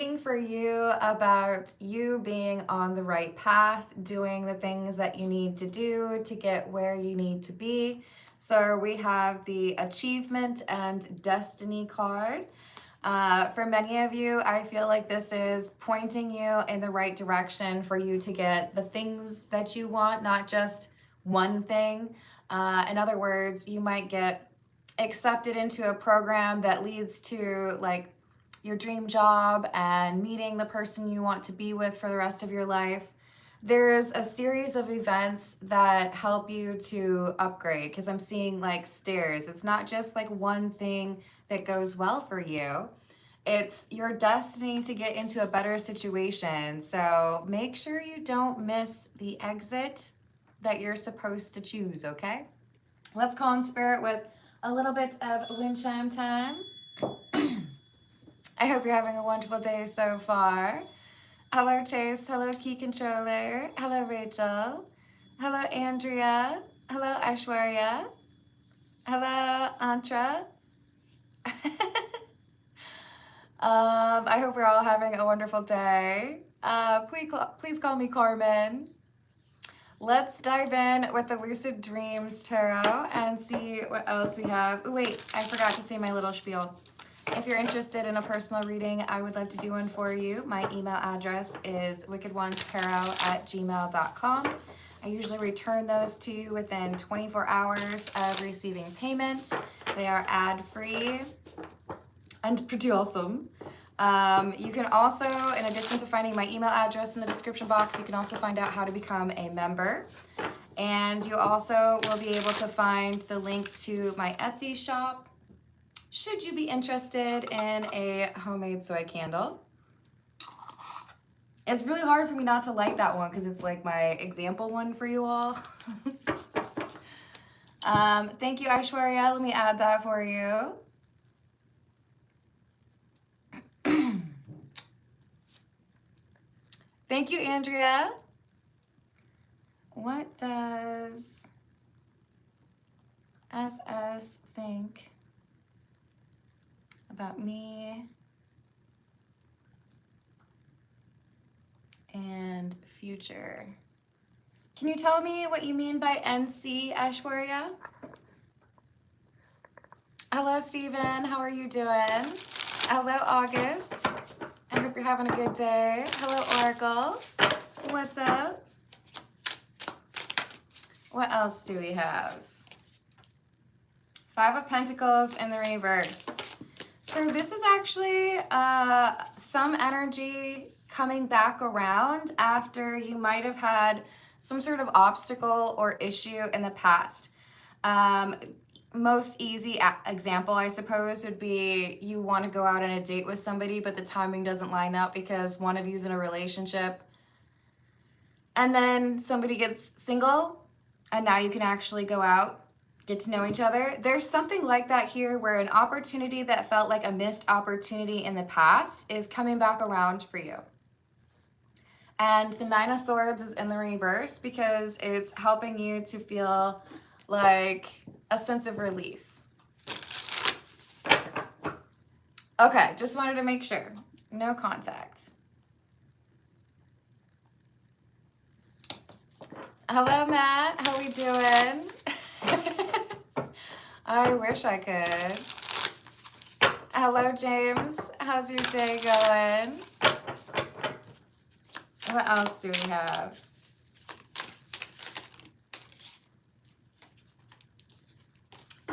For you about you being on the right path, doing the things that you need to do to get where you need to be. So we have the achievement and destiny card. For many of you, I feel like this is pointing you in the right direction for you to get the things that you want, not just one thing. In other words, you might get accepted into a program that leads to like your dream job and meeting the person you want to be with for the rest of your life. There's a series of events that help you to upgrade because I'm seeing like stairs. It's not just like one thing that goes well for you. It's your destiny to get into a better situation. So make sure you don't miss the exit that you're supposed to choose, okay? Let's call in spirit with a little bit of wind chime time. I hope you're having a wonderful day so far. Hello, Chase. Hello, Key Controller. Hello, Rachel. Hello, Andrea. Hello, Aishwarya. Hello, Antra. I hope we're all having a wonderful day. Please call me Carmen. Let's dive in with the Lucid Dreams Tarot and see what else we have. Oh, wait, I forgot to say my little spiel. If you're interested in a personal reading, I would love to do one for you. My email address is wickedonestarot@gmail.com. I usually return those to you within 24 hours of receiving payment. They are ad-free and pretty awesome. You can also, in addition to finding my email address in the description box, you can also find out how to become a member. And you also will be able to find the link to my Etsy shop should you be interested in a homemade soy candle. It's really hard for me not to like that one because it's like my example one for you all. Thank you, Aishwarya. Let me add that for you. Thank you, Andrea. What does SS think about me and future? Can you tell me what you mean by NC, Aishwarya? Hello, Stephen. How are you doing? Hello, August. I hope you're having a good day. Hello, Oracle. What's up? What else do we have? Five of Pentacles in the reverse. So this is actually some energy coming back around after you might have had some sort of obstacle or issue in the past. Most easy example, I suppose, would be you want to go out on a date with somebody, but the timing doesn't line up because one of you's in a relationship. And then somebody gets single, and now you can actually go out, get to know each other. There's something like that here where an opportunity that felt like a missed opportunity in the past is coming back around for you. And the Nine of Swords is in the reverse because it's helping you to feel like a sense of relief. Okay, just wanted to make sure. No contact. Hello, Matt. How we doing? I wish I could. Hello, James. How's your day going? What else do we have?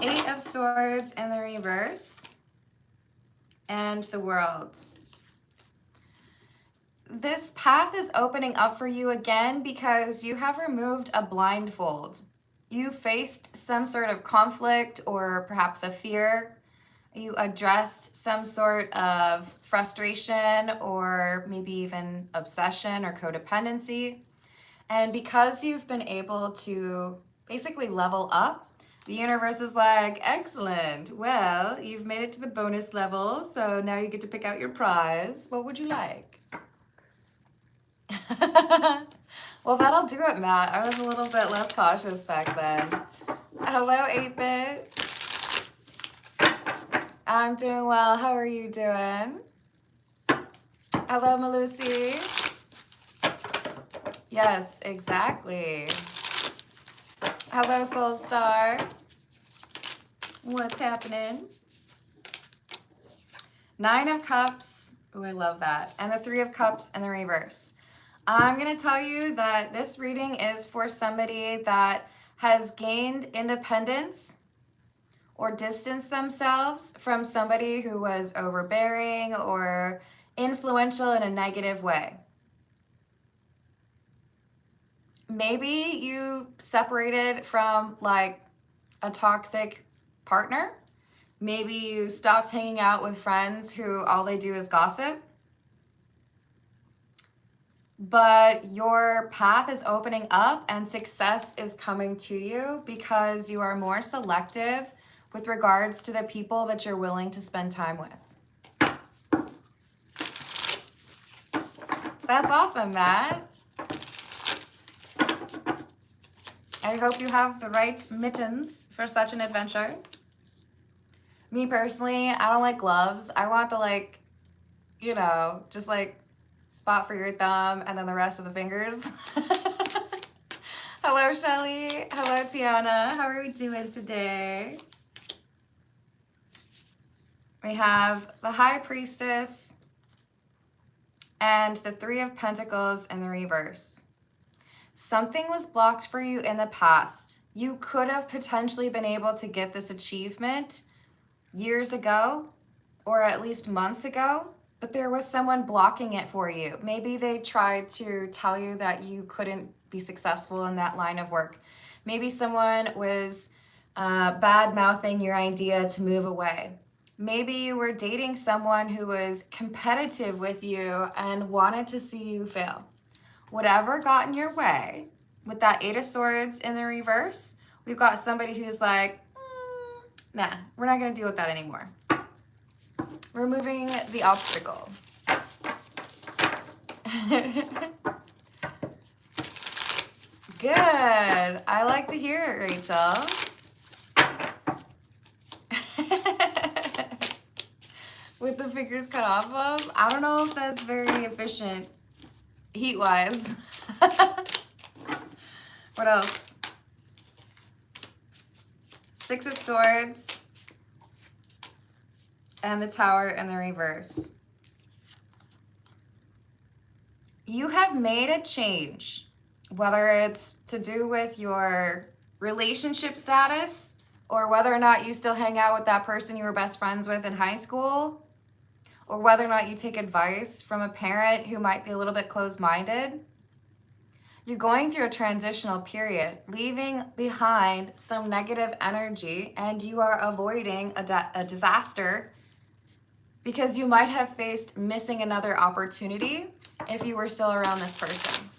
Eight of Swords in the reverse. And the World. This path is opening up for you again because you have removed a blindfold. You faced some sort of conflict or perhaps a fear. You addressed some sort of frustration or maybe even obsession or codependency. And because you've been able to basically level up, the universe is like, excellent. Well, you've made it to the bonus level, so now you get to pick out your prize. What would you like? Well, that'll do it, Matt. I was a little bit less cautious back then. Hello, 8-Bit. I'm doing well. How are you doing? Hello, Malusi. Yes, exactly. Hello, Soul Star. What's happening? 9 of Cups. Oh, I love that. And the 3 of Cups in the reverse. I'm going to tell you that this reading is for somebody that has gained independence or distanced themselves from somebody who was overbearing or influential in a negative way. Maybe you separated from like a toxic partner. Maybe you stopped hanging out with friends who all they do is gossip. But your path is opening up and success is coming to you because you are more selective with regards to the people that you're willing to spend time with. That's awesome, Matt. I hope you have the right mittens for such an adventure. Me personally, I don't like gloves. I want the like, you know, just like spot for your thumb and then the rest of the fingers. Hello, Shelly. Hello, Tiana. How are we doing today? We have the High Priestess and the 3 of Pentacles in the reverse. Something was blocked for you in the past. You could have potentially been able to get this achievement years ago, or at least months ago, but there was someone blocking it for you. Maybe they tried to tell you that you couldn't be successful in that line of work. Maybe someone was bad-mouthing your idea to move away. Maybe you were dating someone who was competitive with you and wanted to see you fail. Whatever got in your way, with that 8 of Swords in the reverse, we've got somebody who's like, nah, we're not going to deal with that anymore. Removing the obstacle. Good. I like to hear it, Rachel. With the fingers cut off of, I don't know if that's very efficient heat-wise. What else? 6 of Swords and the Tower in the reverse. You have made a change, whether it's to do with your relationship status or whether or not you still hang out with that person you were best friends with in high school, or whether or not you take advice from a parent who might be a little bit closed-minded. You're going through a transitional period, leaving behind some negative energy, and you are avoiding a disaster because you might have faced missing another opportunity if you were still around this person.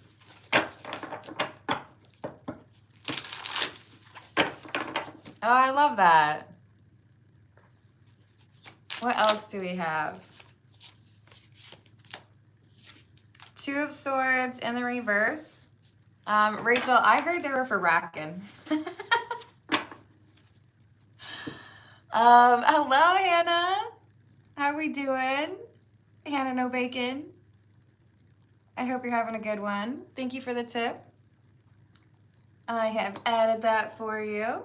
Oh, I love that. What else do we have? 2 of Swords in the reverse. Rachel, I heard they were for racking. Hello, Hannah. How we doing? Hannah No Bacon. I hope you're having a good one. Thank you for the tip. I have added that for you.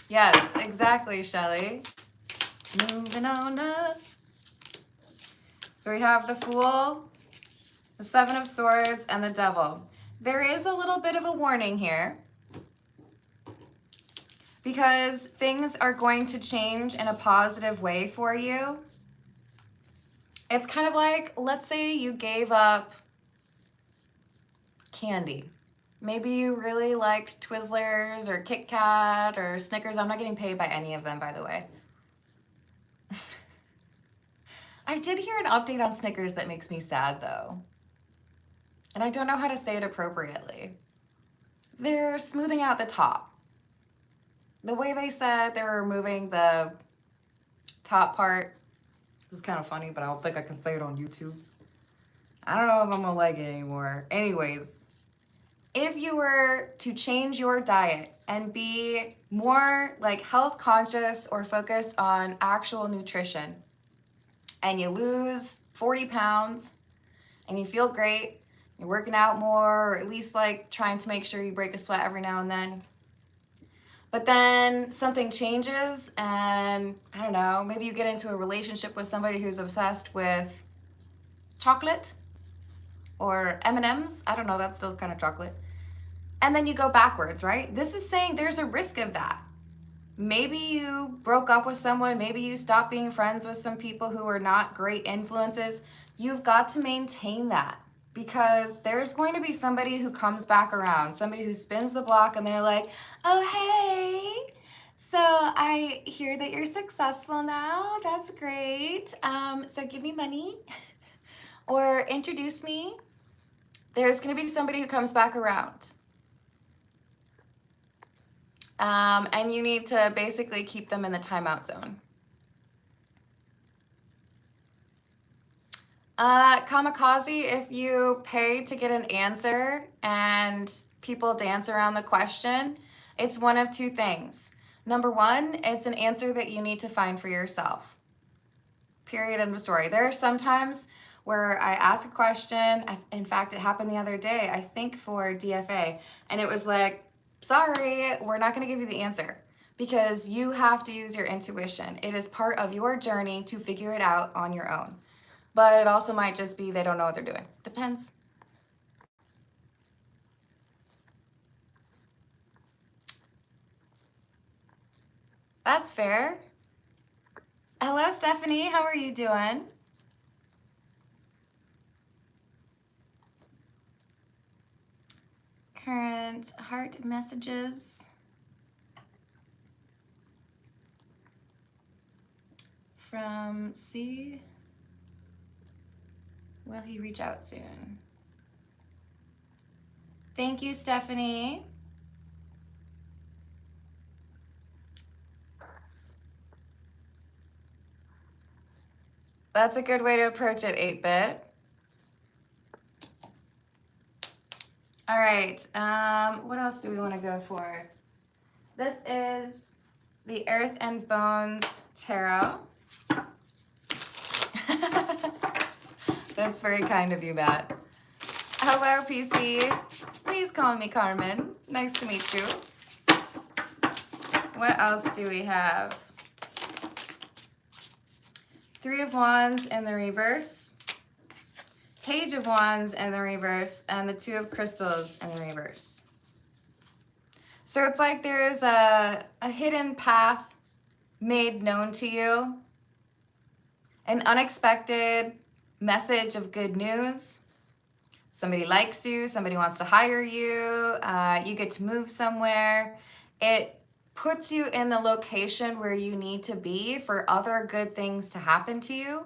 Yes, exactly, Shelly. Moving on up. So we have the Fool, the 7 of Swords, and the Devil. There is a little bit of a warning here because things are going to change in a positive way for you. It's kind of like, let's say you gave up candy. Maybe you really liked Twizzlers or Kit Kat or Snickers. I'm not getting paid by any of them, by the way. I did hear an update on Snickers that makes me sad, though. And I don't know how to say it appropriately. They're smoothing out the top. The way they said they were removing the top part was kind of funny, but I don't think I can say it on YouTube. I don't know if I'm gonna like it anymore. Anyways, if you were to change your diet and be more like health conscious or focused on actual nutrition, and you lose 40 pounds and you feel great. You're working out more, or at least like trying to make sure you break a sweat every now and then. But then something changes and I don't know, maybe you get into a relationship with somebody who's obsessed with chocolate or M&Ms. I don't know, that's still kind of chocolate. And then you go backwards, right? This is saying there's a risk of that. Maybe you broke up with someone, maybe you stopped being friends with some people who are not great influences. You've got to maintain that, because there's going to be somebody who comes back around, somebody who spins the block and they're like, oh, hey, so I hear that you're successful now. That's great. So give me money or introduce me. There's going to be somebody who comes back around. And you need to basically keep them in the timeout zone. Kamikaze, if you pay to get an answer and people dance around the question, it's one of two things. Number one, it's an answer that you need to find for yourself. Period, end of story. There are some times where I ask a question. In fact, it happened the other day, I think for DFA, and it was like, sorry, we're not going to give you the answer, because you have to use your intuition. It is part of your journey to figure it out on your own. But it also might just be they don't know what they're doing. Depends. That's fair. Hello, Stephanie. How are you doing? Current heart messages from C. Will he reach out soon? Thank you, Stephanie. That's a good way to approach it, 8-bit. All right, what else do we want to go for? This is the Earth and Bones Tarot. That's very kind of you, Matt. Hello, PC. Please call me Carmen. Nice to meet you. What else do we have? 3 of Wands in the reverse, Page of Wands in the reverse, and the 2 of Crystals in the reverse. So it's like there's a hidden path made known to you, an unexpected message of good news. Somebody likes you, somebody wants to hire you, you get to move somewhere. It puts you in the location where you need to be for other good things to happen to you.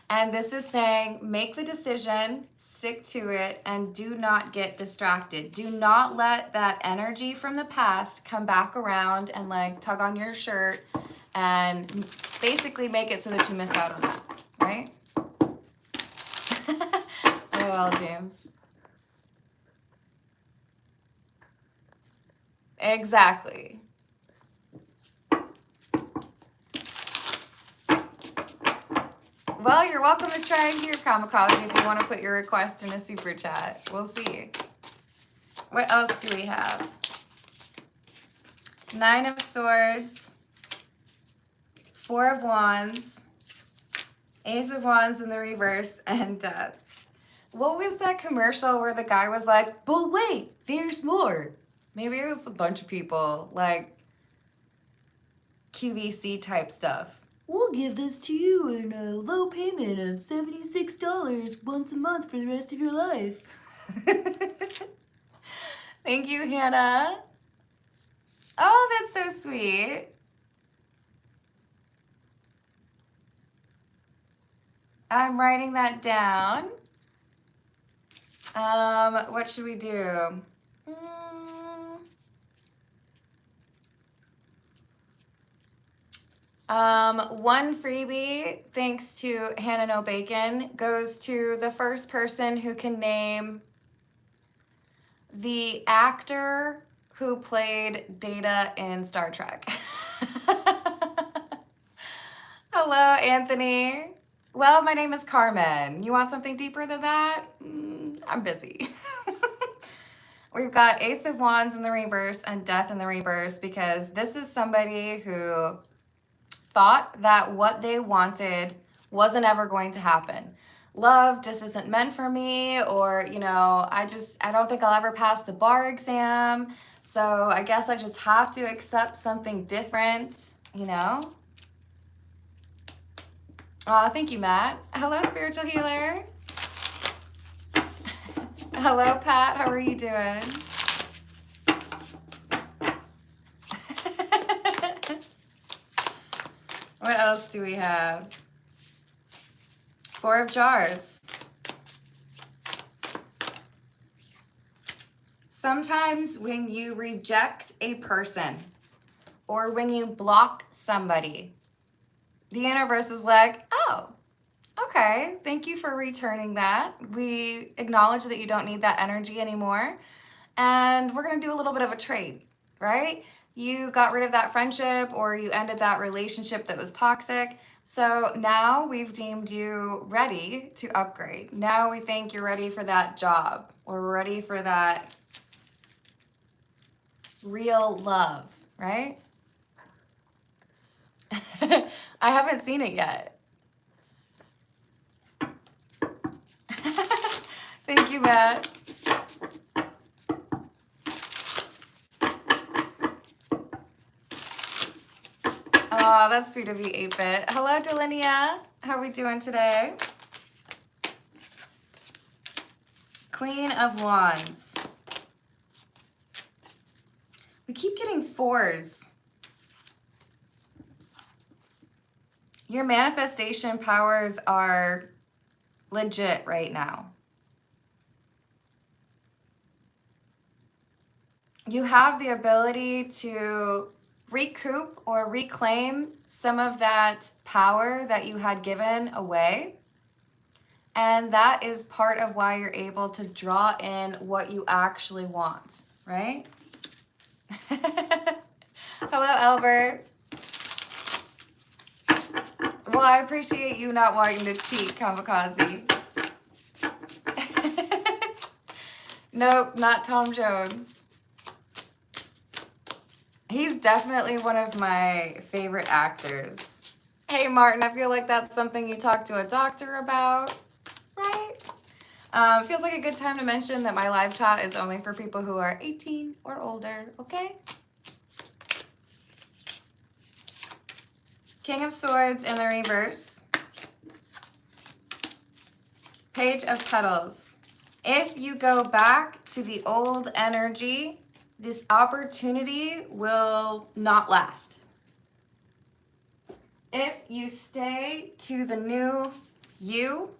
And this is saying, make the decision, stick to it, and do not get distracted. Do not let that energy from the past come back around and like tug on your shirt and basically make it so that you miss out on that, right? LOL, James. Exactly. Well, you're welcome to try here, Kamikaze, if you want to put your request in a super chat. We'll see. What else do we have? 9 of Swords, 4 of Wands, Ace of Wands in the reverse, and Death. What was that commercial where the guy was like, but wait, there's more? Maybe it's a bunch of people, like QVC type stuff. We'll give this to you in a low payment of $76 once a month for the rest of your life. Thank you, Hannah. Oh, that's so sweet. I'm writing that down. What should we do? One freebie, thanks to Hannah No Bacon, goes to the first person who can name the actor who played Data in Star Trek. Hello, Anthony. Well, my name is Carmen. You want something deeper than that? I'm busy. We've got Ace of Wands in the reverse and Death in the reverse because this is somebody who thought that what they wanted wasn't ever going to happen. Love just isn't meant for me, or, I don't think I'll ever pass the bar exam. So I guess I just have to accept something different, Thank you, Matt. Hello, spiritual healer. Hello, Pat. How are you doing? What else do we have? Four of Jars. Sometimes when you reject a person or when you block somebody, the universe is like, oh, okay, thank you for returning that. We acknowledge that you don't need that energy anymore. And we're going to do a little bit of a trade, right? You got rid of that friendship or you ended that relationship that was toxic. So now we've deemed you ready to upgrade. Now we think you're ready for that job or we're ready for that real love, right? I haven't seen it yet. Thank you, Matt. Oh, that's sweet of you, 8-Bit. Hello, Delinia. How are we doing today? Queen of Wands. We keep getting 4s. Your manifestation powers are legit right now. You have the ability to recoup or reclaim some of that power that you had given away. And that is part of why you're able to draw in what you actually want, right? Hello, Albert. Well, I appreciate you not wanting to cheat, Kamikaze. Nope, not Tom Jones. He's definitely one of my favorite actors. Hey, Martin, I feel like that's something you talk to a doctor about, right? Feels like a good time to mention that my live chat is only for people who are 18 or older, okay? King of Swords in the reverse. Page of Petals. If you go back to the old energy, this opportunity will not last. If you stay to the new you,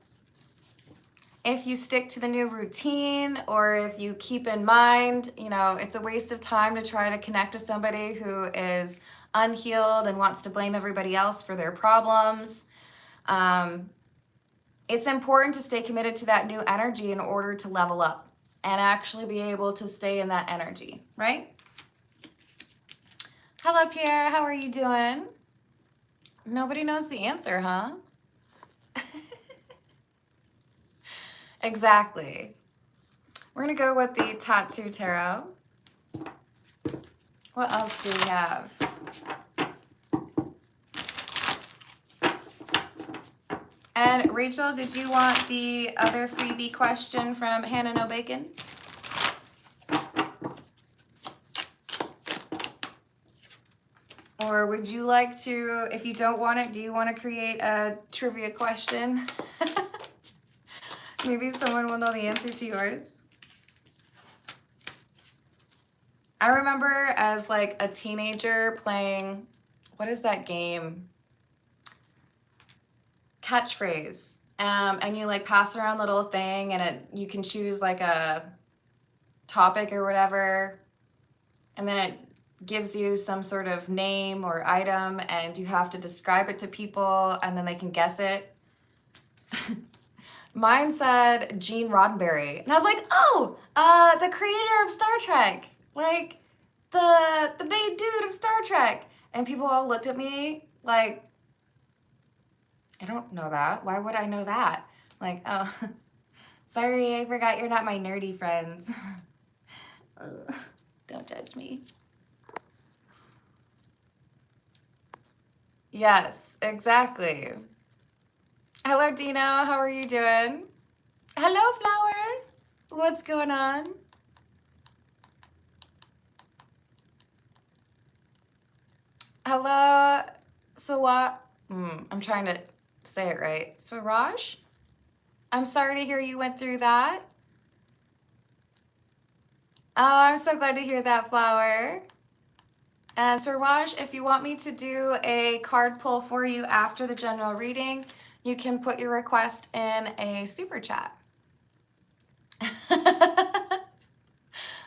if you stick to the new routine, or if you keep in mind, it's a waste of time to try to connect with somebody who is unhealed and wants to blame everybody else for their problems. It's important to stay committed to that new energy in order to level up and actually be able to stay in that energy, right? Hello, Pierre. How are you doing? Nobody knows the answer, huh? Exactly. We're going to go with the Tattoo Tarot. What else do we have? And Rachel, did you want the other freebie question from Hannah No Bacon? Or would you like to, if you don't want it, do you want to create a trivia question? Maybe someone will know the answer to yours. I remember as like a teenager playing, what is that game? Catchphrase. And you like pass around the little thing and you can choose like a topic or whatever. And then it gives you some sort of name or item and you have to describe it to people and then they can guess it. Mine said Gene Roddenberry. And I was like, oh, the creator of Star Trek. Like the main dude of Star Trek. And people all looked at me like, I don't know that. Why would I know that? Like, oh, sorry, I forgot you're not my nerdy friends. Ugh, don't judge me. Yes, exactly. Hello, Dino. How are you doing? Hello, Flower. What's going on? Hello, I'm trying to say it right. Swaraj? I'm sorry to hear you went through that. Oh, I'm so glad to hear that, Flower. And Swaraj, if you want me to do a card pull for you after the general reading, you can put your request in a super chat.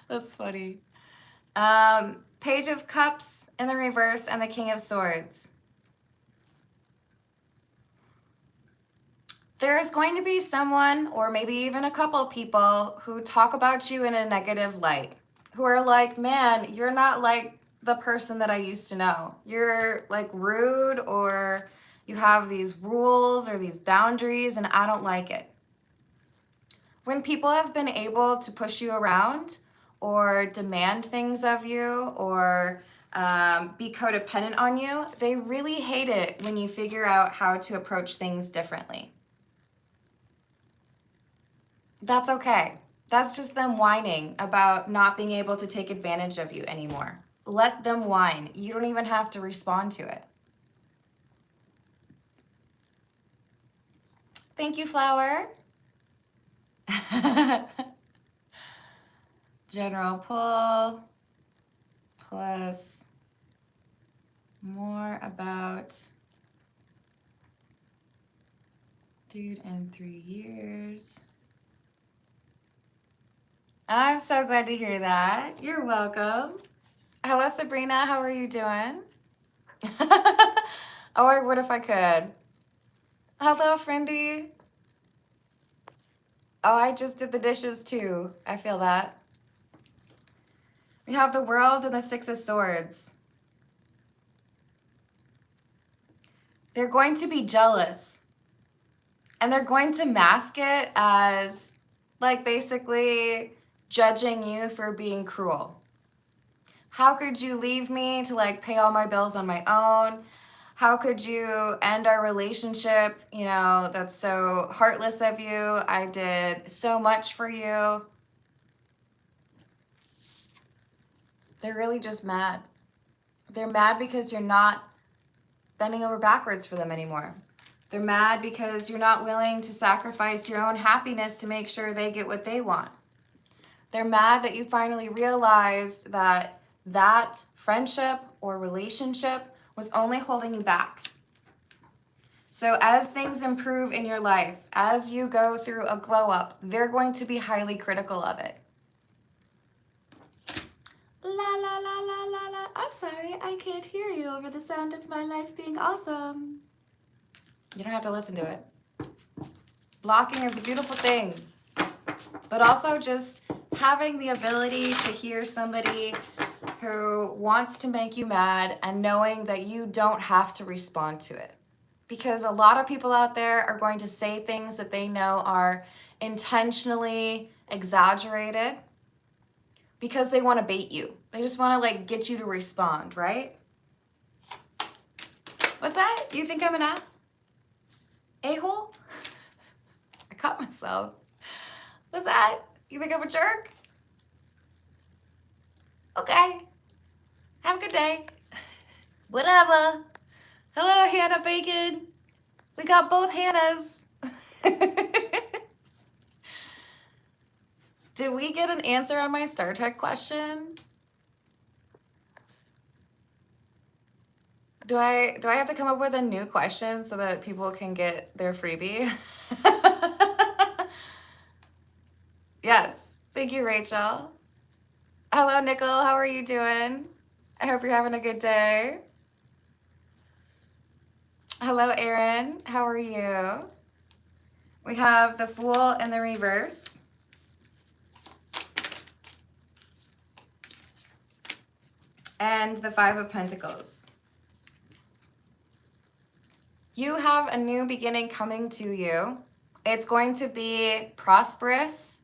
That's funny. Page of Cups in the reverse and the King of Swords. There's going to be someone, or maybe even a couple people, who talk about you in a negative light, who are like, man, you're not like the person that I used to know. You're like rude, or you have these rules or these boundaries, and I don't like it. When people have been able to push you around or demand things of you or be codependent on you, they really hate it when you figure out how to approach things differently. That's okay. That's just them whining about not being able to take advantage of you anymore. Let them whine. You don't even have to respond to it. Thank you, Flower. General pull plus more about dude in 3 years. I'm so glad to hear that. You're welcome. Hello, Sabrina. How are you doing? Oh, I would if I could. Hello, Friendy. Oh, I just did the dishes too. I feel that. We have the World and the Six of Swords. They're going to be jealous. And they're going to mask it as, like, basically judging you for being cruel. How could you leave me to, like, pay all my bills on my own? How could you end our relationship? You know, that's so heartless of you. I did so much for you. They're really just mad. They're mad because you're not bending over backwards for them anymore. They're mad because you're not willing to sacrifice your own happiness to make sure they get what they want. They're mad that you finally realized that that friendship or relationship was only holding you back. So as things improve in your life, as you go through a glow up, they're going to be highly critical of it. La la la la la la. I'm sorry, I can't hear you over the sound of my life being awesome. You don't have to listen to it. Blocking is a beautiful thing, but also just having the ability to hear somebody who wants to make you mad and knowing that you don't have to respond to it. Because a lot of people out there are going to say things that they know are intentionally exaggerated because they want to bait you. They just want to like get you to respond, right? What's that? You think I'm an a-hole? I caught myself. What's that? You think I'm a jerk? Okay. Have a good day. Whatever. Hello, Hannah Bacon. We got both Hannahs. Did we get an answer on my Star Trek question? Do I have to come up with a new question so that people can get their freebie? Yes. Thank you, Rachel. Hello, Nicole. How are you doing? I hope you're having a good day. Hello, Erin. How are you? We have the Fool in the reverse. And the Five of Pentacles. You have a new beginning coming to you. It's going to be prosperous.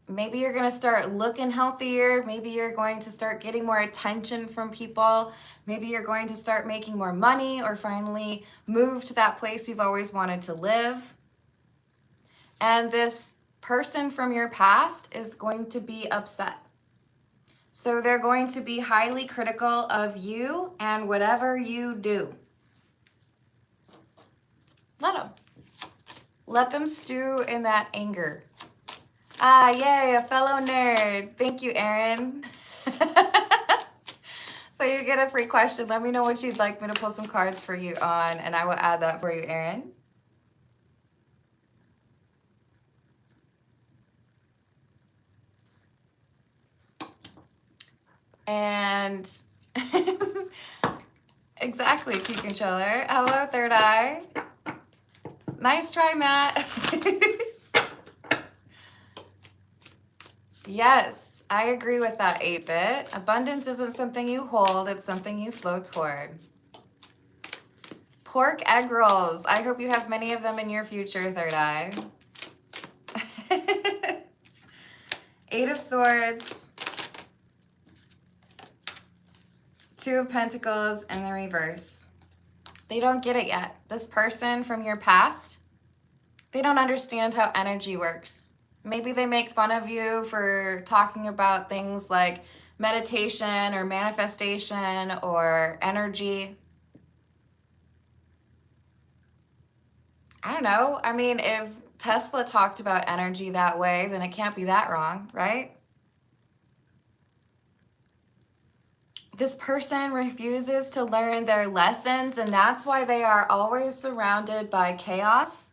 Maybe you're going to start looking healthier. Maybe you're going to start getting more attention from people. Maybe you're going to start making more money or finally move to that place you've always wanted to live. And this person from your past is going to be upset. So they're going to be highly critical of you and whatever you do. Let them. Let them stew in that anger. Ah, yay, a fellow nerd. Thank you, Erin. So you get a free question. Let me know what you'd like me to pull some cards for you on, and I will add that for you, Erin. And exactly, Tea Controller. Hello, Third Eye. Nice try, Matt. Yes, I agree with that 8-bit. Abundance isn't something you hold, it's something you flow toward. Pork egg rolls. I hope you have many of them in your future, Third Eye. 8 of Swords. 2 of Pentacles in the reverse. They don't get it yet. This person from your past, they don't understand how energy works. Maybe they make fun of you for talking about things like meditation or manifestation or energy. I don't know. I mean, if Tesla talked about energy that way, then it can't be that wrong, right? This person refuses to learn their lessons, and that's why they are always surrounded by chaos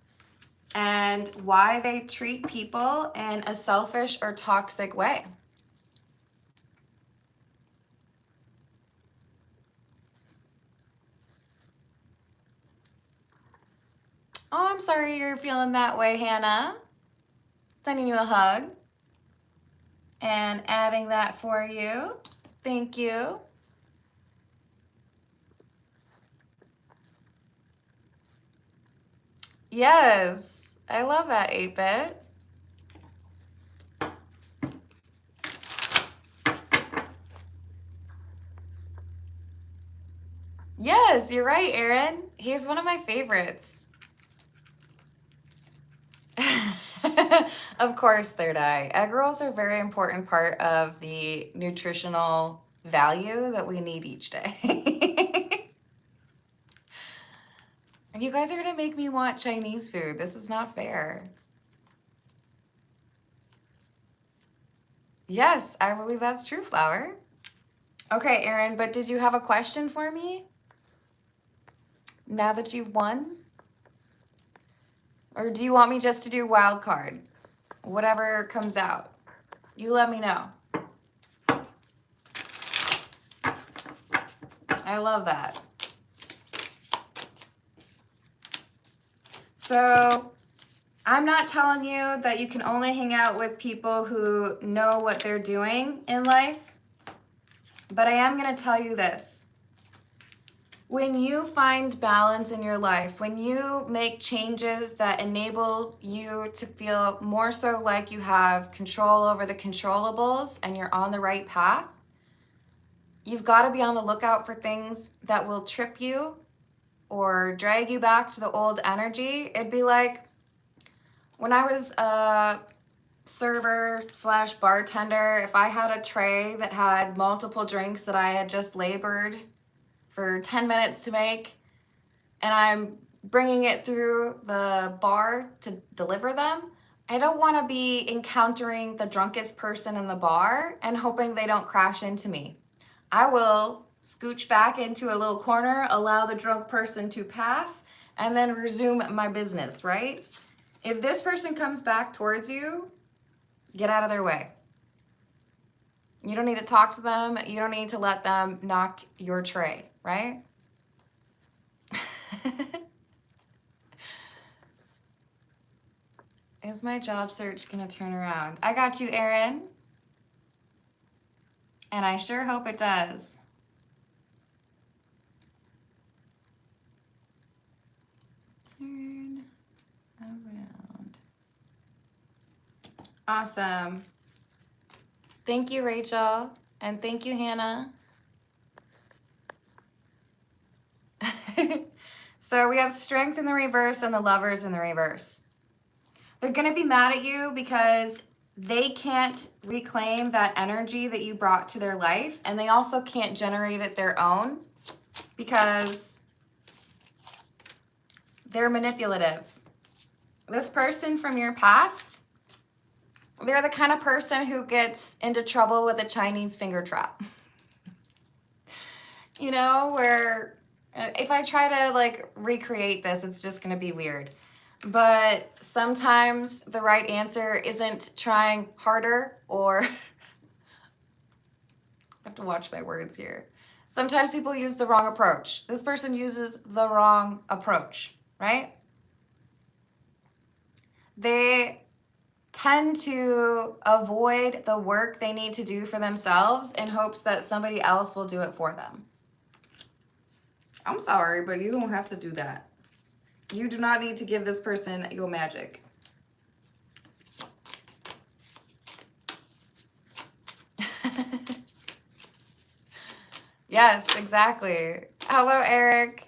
and why they treat people in a selfish or toxic way. Oh, I'm sorry you're feeling that way, Hannah. Sending you a hug and adding that for you. Thank you. Yes, I love that 8-bit. Yes, you're right, Aaron. He's one of my favorites. Of course, Third Eye. Egg rolls are a very important part of the nutritional value that we need each day. And you guys are going to make me want Chinese food. This is not fair. Yes, I believe that's true, Flower. Okay, Aaron, but did you have a question for me? Now that you've won? Or do you want me just to do wild card? Whatever comes out. You let me know. I love that. So I'm not telling you that you can only hang out with people who know what they're doing in life, but I am going to tell you this. When you find balance in your life, when you make changes that enable you to feel more so like you have control over the controllables and you're on the right path, you've got to be on the lookout for things that will trip you or drag you back to the old energy. It'd be like when I was a server slash bartender, if I had a tray that had multiple drinks that I had just labored for 10 minutes to make, and I'm bringing it through the bar to deliver them, I don't want to be encountering the drunkest person in the bar and hoping they don't crash into me. I will scooch back into a little corner, allow the drunk person to pass, and then resume my business, right? If this person comes back towards you, get out of their way. You don't need to talk to them. You don't need to let them knock your tray, right? Is my job search gonna turn around? I got you, Erin. And I sure hope it does. Awesome. Thank you, Rachel. And thank you, Hannah. So we have Strength in the reverse and the Lovers in the reverse. They're going to be mad at you because they can't reclaim that energy that you brought to their life, and they also can't generate it their own because they're manipulative. This person from your past, they're the kind of person who gets into trouble with a Chinese finger trap. You know, where if I try to like recreate this, it's just going to be weird. But sometimes the right answer isn't trying harder, or I have to watch my words here. Sometimes people use the wrong approach. This person uses the wrong approach, right? They tend to avoid the work they need to do for themselves in hopes that somebody else will do it for them. I'm sorry, but you don't have to do that. You do not need to give this person your magic. Yes, exactly. Hello, Eric.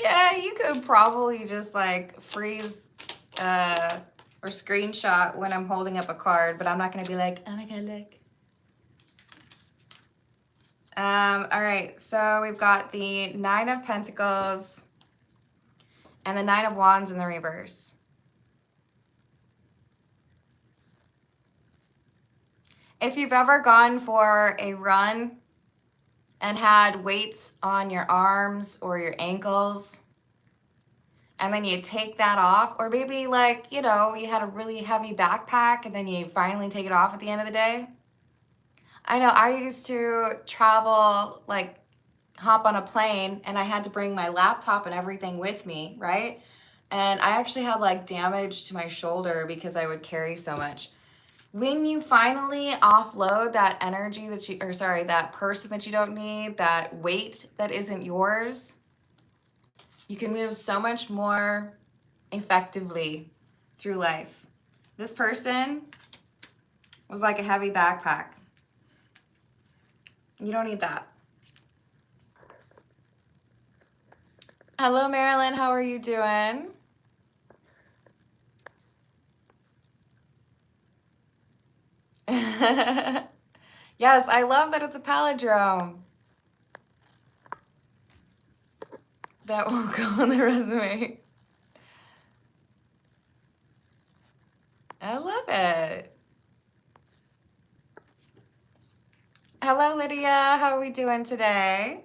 Yeah, you could probably just like freeze or screenshot when I'm holding up a card, but I'm not going to be like, oh my God, look. All right, so we've got the Nine of Pentacles and the Nine of Wands in the reverse. If you've ever gone for a run and had weights on your arms or your ankles, and then you take that off, or maybe like, you know, you had a really heavy backpack and then you finally take it off at the end of the day. I know I used to travel, like hop on a plane, and I had to bring my laptop and everything with me, right? And I actually had like damage to my shoulder because I would carry so much. When you finally offload that energy that you, or sorry, that person that you don't need, that weight that isn't yours, you can move so much more effectively through life. This person was like a heavy backpack. You don't need that. Hello, Marilyn. How are you doing? Yes, I love that it's a palindrome. That will go on the resume. I love it. Hello, Lydia. How are we doing today?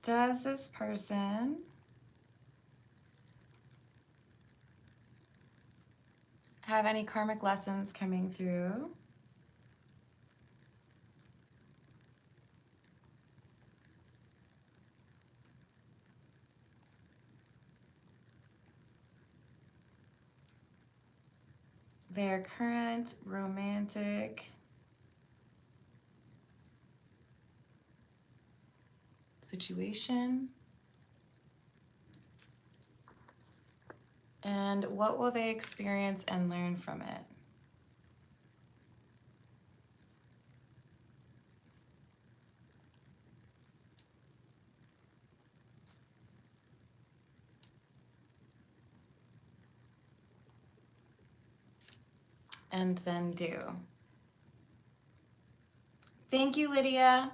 Does this person have any karmic lessons coming through? Their current romantic situation, and what will they experience and learn from it? And then do. Thank you, Lydia.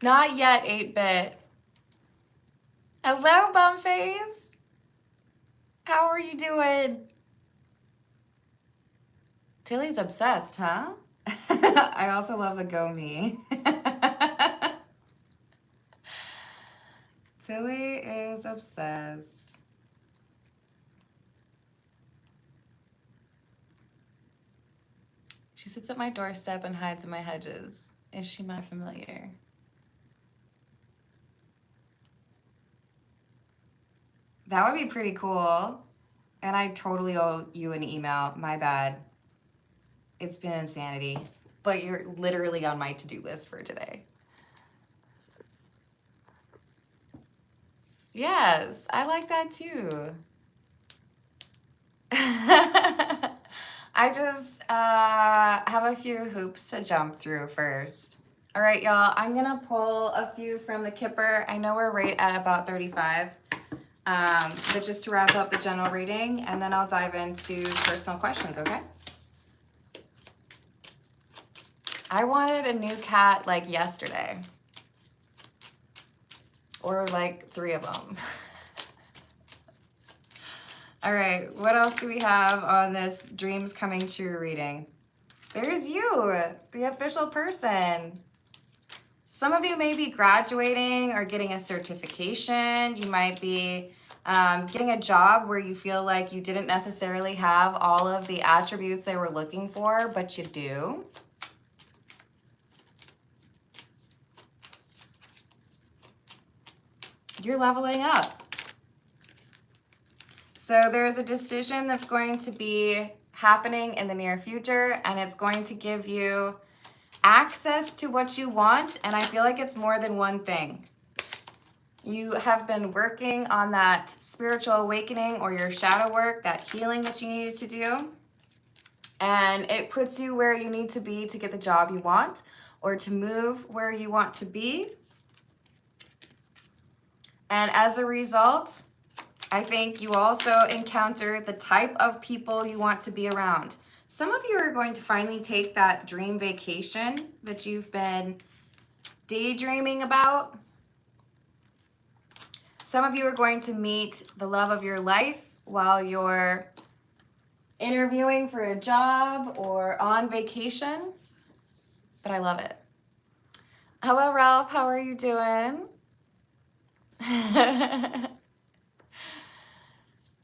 Not yet, 8-bit. Hello, Bumface. How are you doing? Tilly's obsessed, huh? I also love the Go Me. Tilly is obsessed. She sits at my doorstep and hides in my hedges. Is she my familiar? That would be pretty cool. And I totally owe you an email. My bad. It's been insanity. but you're literally on my to-do list for today. Yes, I like that too. I just have a few hoops to jump through first. All right, y'all, I'm gonna pull a few from the Kipper. I know we're right at about 35, but just to wrap up the general reading, and then I'll dive into personal questions, okay? I wanted a new cat like yesterday, or like 3 of them. All right, what else do we have on this dreams coming true reading? There's you, the official person. Some of you may be graduating or getting a certification. You might be getting a job where you feel like you didn't necessarily have all of the attributes they were looking for, but you do. You're leveling up. So there's a decision that's going to be happening in the near future, and it's going to give you access to what you want, and I feel like it's more than one thing. You have been working on that spiritual awakening or your shadow work, that healing that you needed to do, and it puts you where you need to be to get the job you want or to move where you want to be. And as a result, I think you also encounter the type of people you want to be around. Some of you are going to finally take that dream vacation that you've been daydreaming about. Some of you are going to meet the love of your life while you're interviewing for a job or on vacation. But I love it. Hello, Ralph. How are you doing?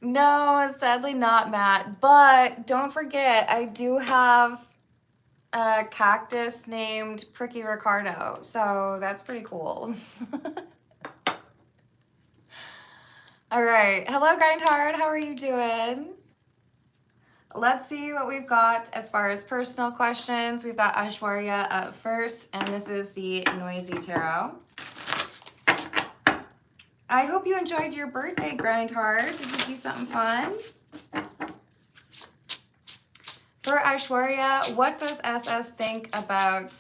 No, sadly not, Matt. But don't forget, I do have a cactus named Pricky Ricardo. So that's pretty cool. All right. Hello, Grindhard. How are you doing? Let's see what we've got as far as personal questions. We've got Aishwarya up first, and this is the Noisy Tarot. I hope you enjoyed your birthday, Grindhard. Did you do something fun? For Aishwarya, what does SS think about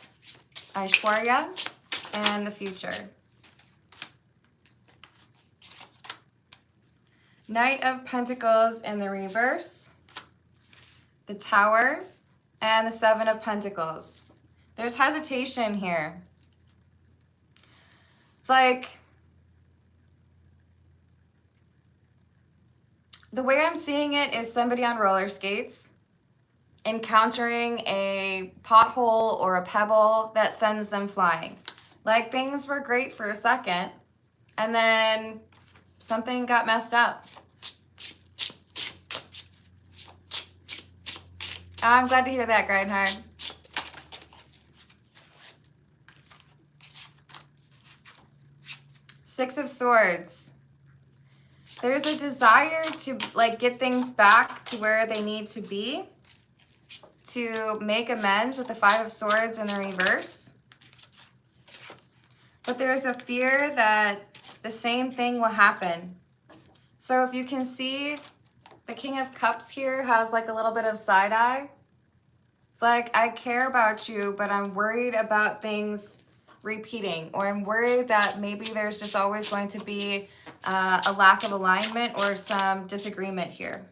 Aishwarya and the future? Knight of Pentacles in the reverse, the Tower, and the Seven of Pentacles. There's hesitation here. It's like, the way I'm seeing it is somebody on roller skates encountering a pothole or a pebble that sends them flying. Like, things were great for a second, and then something got messed up. I'm glad to hear that, Grindhard. Six of Swords. There's a desire to like get things back to where they need to be, to make amends with the Five of Swords in the reverse. But there's a fear that the same thing will happen. So if you can see, the King of Cups here has like a little bit of side eye. It's like, I care about you, but I'm worried about things repeating, or I'm worried that maybe there's just always going to be a lack of alignment or some disagreement here.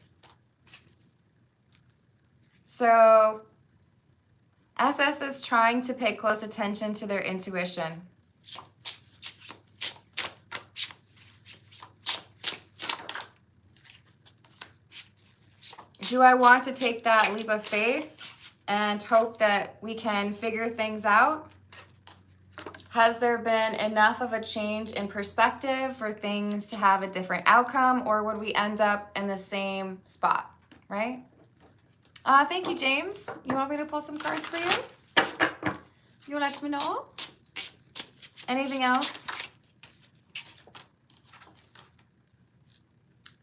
So SS is trying to pay close attention to their intuition. Do I want to take that leap of faith and hope that we can figure things out? Has there been enough of a change in perspective for things to have a different outcome, or would we end up in the same spot, right? Thank you, James. You want me to pull some cards for you? You let me know? Anything else?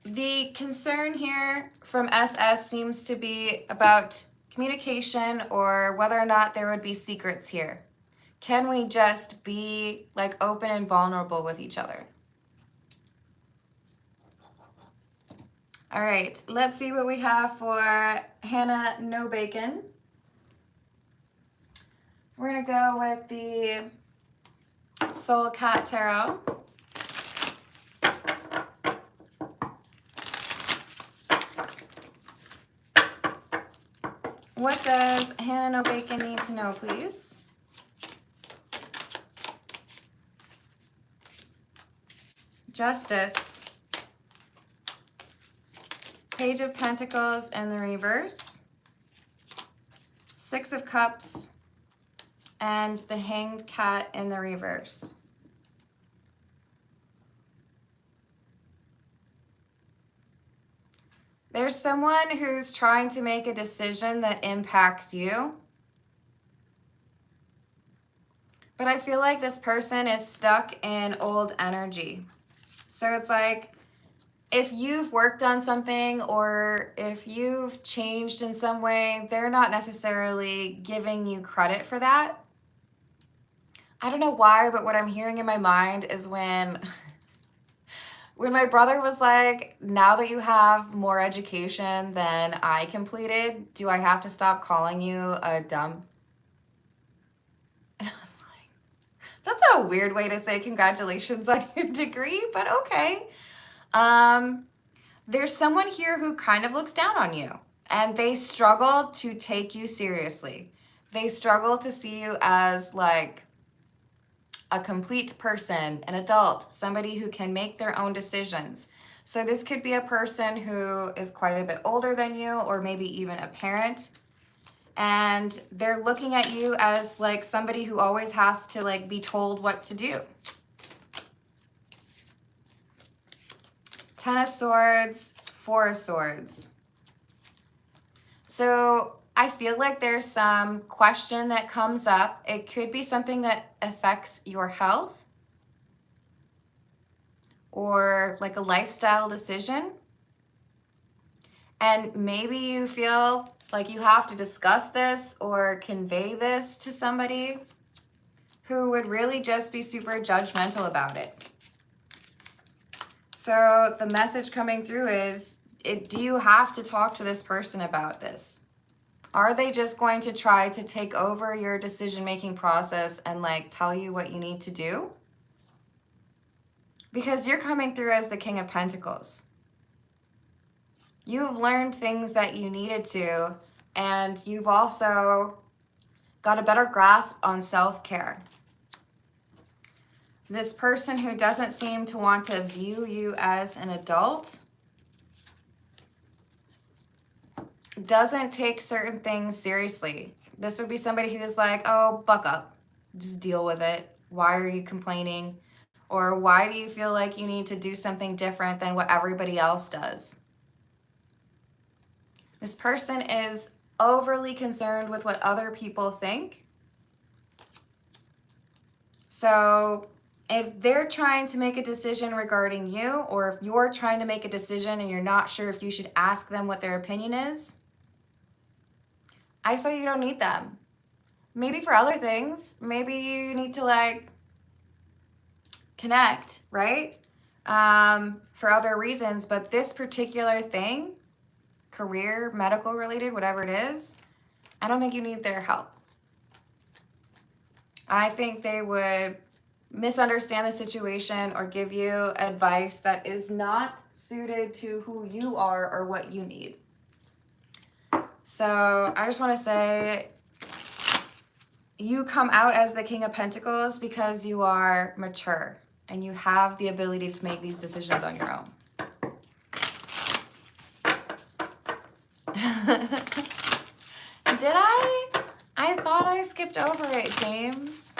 The concern here from SS seems to be about communication or whether or not there would be secrets here. Can we just be like open and vulnerable with each other? All right, let's see what we have for Hannah No Bacon. We're gonna go with the Soul Cat Tarot. What does Hannah No Bacon need to know, please? Justice. Page of Pentacles in the reverse. Six of Cups. And the Hanged Cat in the reverse. There's someone who's trying to make a decision that impacts you. But I feel like this person is stuck in old energy. So it's like, if you've worked on something or if you've changed in some way, they're not necessarily giving you credit for that. I don't know why, but what I'm hearing in my mind is when my brother was like, now that you have more education than I completed, do I have to stop calling you a dumb? And I was like, that's a weird way to say congratulations on your degree, but okay. There's someone here who kind of looks down on you and they struggle to take you seriously. They struggle to see you as like a complete person, an adult, somebody who can make their own decisions. So this could be a person who is quite a bit older than you, or maybe even a parent. And they're looking at you as like somebody who always has to like be told what to do. Ten of Swords, Four of Swords. So I feel like there's some question that comes up. It could be something that affects your health or like a lifestyle decision. And maybe you feel like you have to discuss this or convey this to somebody who would really just be super judgmental about it. So the message coming through is, do you have to talk to this person about this? Are they just going to try to take over your decision-making process and like tell you what you need to do? Because you're coming through as the King of Pentacles. You've learned things that you needed to, and you've also got a better grasp on self-care. This person who doesn't seem to want to view you as an adult doesn't take certain things seriously. This would be somebody who's like, oh, buck up, just deal with it. Why are you complaining? Or why do you feel like you need to do something different than what everybody else does? This person is overly concerned with what other people think. So if they're trying to make a decision regarding you, or if you're trying to make a decision and you're not sure if you should ask them what their opinion is, I say you don't need them. Maybe for other things, maybe you need to like connect, right? For other reasons, but this particular thing, career, medical related, whatever it is, I don't think you need their help. I think they would misunderstand the situation or give you advice that is not suited to who you are or what you need. So I just want to say, you come out as the King of Pentacles because you are mature and you have the ability to make these decisions on your own. Did I? I thought I skipped over it, James.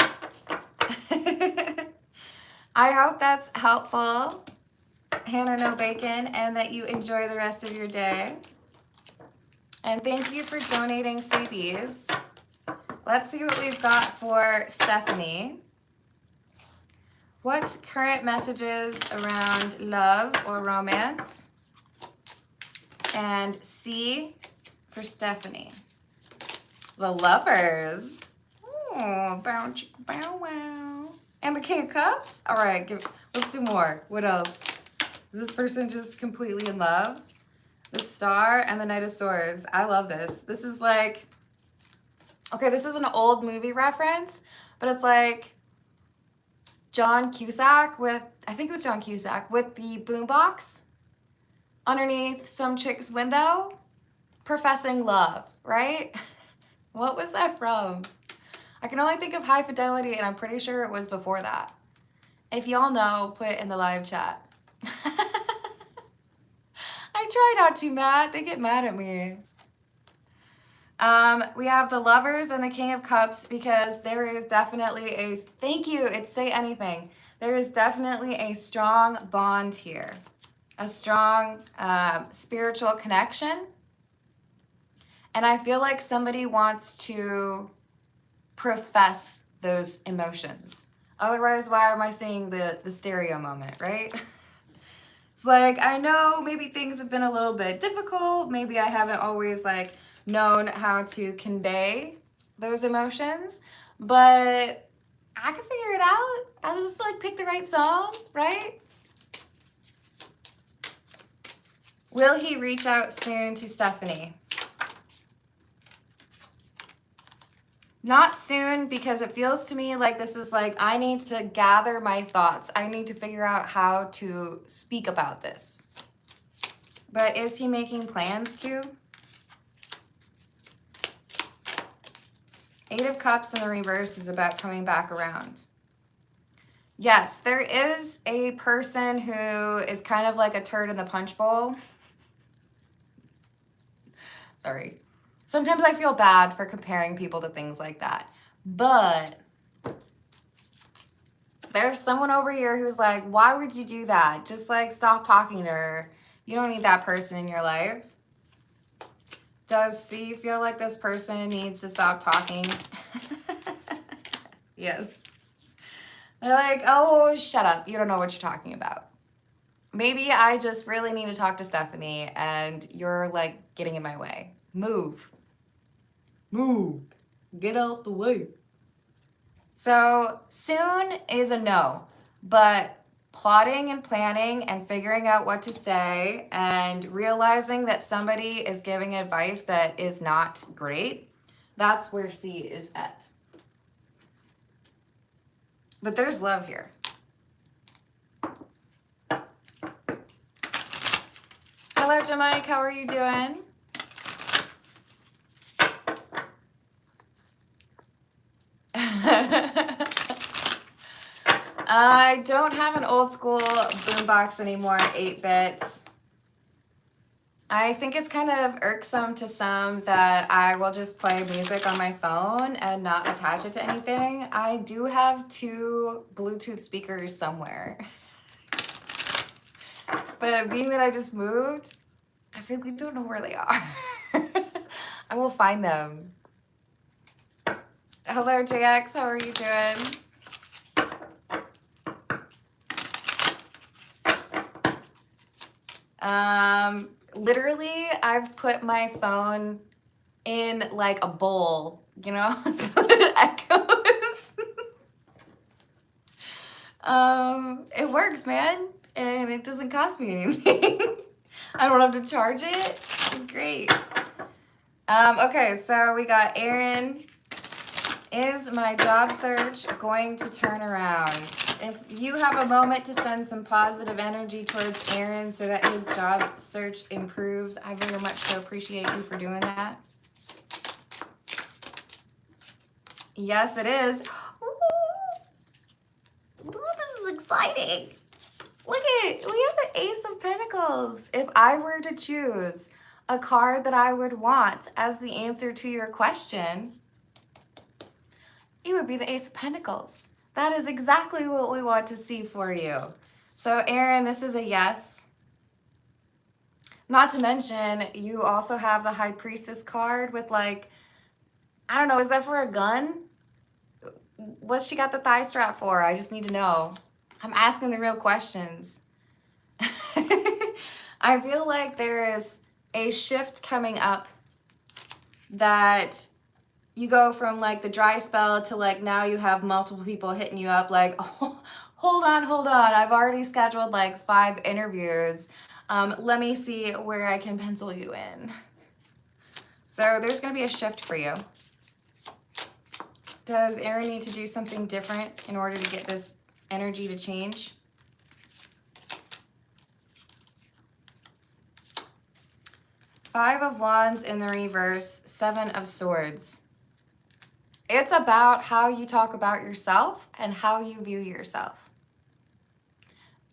I hope that's helpful, Hannah No Bacon, and that you enjoy the rest of your day. And thank you for donating freebies. Let's see what we've got for Stephanie. What current messages around love or romance? And C for Stephanie. The Lovers. Oh, bow, bow, wow. And the King of Cups? All right, let's do more. What else? Is this person just completely in love? The Star and the Knight of Swords. I love this. This is like, okay, this is an old movie reference, but it's like John Cusack with, I think it was John Cusack, with the boombox underneath some chick's window, professing love, right? What was that from? I can only think of High Fidelity, and I'm pretty sure it was before that. If y'all know, put it in the live chat. I try not to, Matt. They get mad at me. We have the Lovers and the King of Cups because there is definitely a, thank you, it's Say Anything. There is definitely a strong bond here. A strong spiritual connection. And I feel like somebody wants to profess those emotions. Otherwise, why am I seeing the stereo moment, right? It's like, I know maybe things have been a little bit difficult. Maybe I haven't always like known how to convey those emotions, but I can figure it out. I'll just like pick the right song, right? Will he reach out soon to Stephanie? Not soon, because it feels to me like this is like, I need to gather my thoughts. I need to figure out how to speak about this. But is he making plans to? Eight of Cups in the reverse is about coming back around. Yes, there is a person who is kind of like a turd in the punch bowl. Sorry. Sometimes I feel bad for comparing people to things like that. But there's someone over here who's like, why would you do that? Just like stop talking to her. You don't need that person in your life. Does C feel like this person needs to stop talking? Yes. They're like, oh, shut up. You don't know what you're talking about. Maybe I just really need to talk to Stephanie and you're like getting in my way. Move. Move. Get out the way. So soon is a no, but plotting and planning and figuring out what to say and realizing that somebody is giving advice that is not great, that's where C is at. But there's love here. Hello, Jamaica. How are you doing? I don't have an old school boombox anymore, 8-bit. I think it's kind of irksome to some that I will just play music on my phone and not attach it to anything. I do have 2 Bluetooth speakers somewhere. But being that I just moved, I really don't know where they are. I will find them. Hello, JX. How are you doing? Literally, I've put my phone in like a bowl, you know, so that it echoes. It works, man, and it doesn't cost me anything. I don't have to charge it. It's great. Okay, so we got Aaron. Is my job search going to turn around? If you have a moment to send some positive energy towards Aaron so that his job search improves, I very much so appreciate you for doing that. Yes, it is. Ooh, this is exciting. Look at it. We have the Ace of Pentacles. If I were to choose a card that I would want as the answer to your question, it would be the Ace of Pentacles. That is exactly what we want to see for you. So Aaron, this is a yes. Not to mention, you also have the High Priestess card with like, I don't know, is that for a gun? What's she got the thigh strap for? I just need to know. I'm asking the real questions. I feel like there is a shift coming up that you go from like the dry spell to like now you have multiple people hitting you up like, oh, hold on, I've already scheduled like 5 interviews. Let me see where I can pencil you in. So there's going to be a shift for you. Does Aaron need to do something different in order to get this energy to change? Five of Wands in the reverse, 7 of Swords. It's about how you talk about yourself and how you view yourself.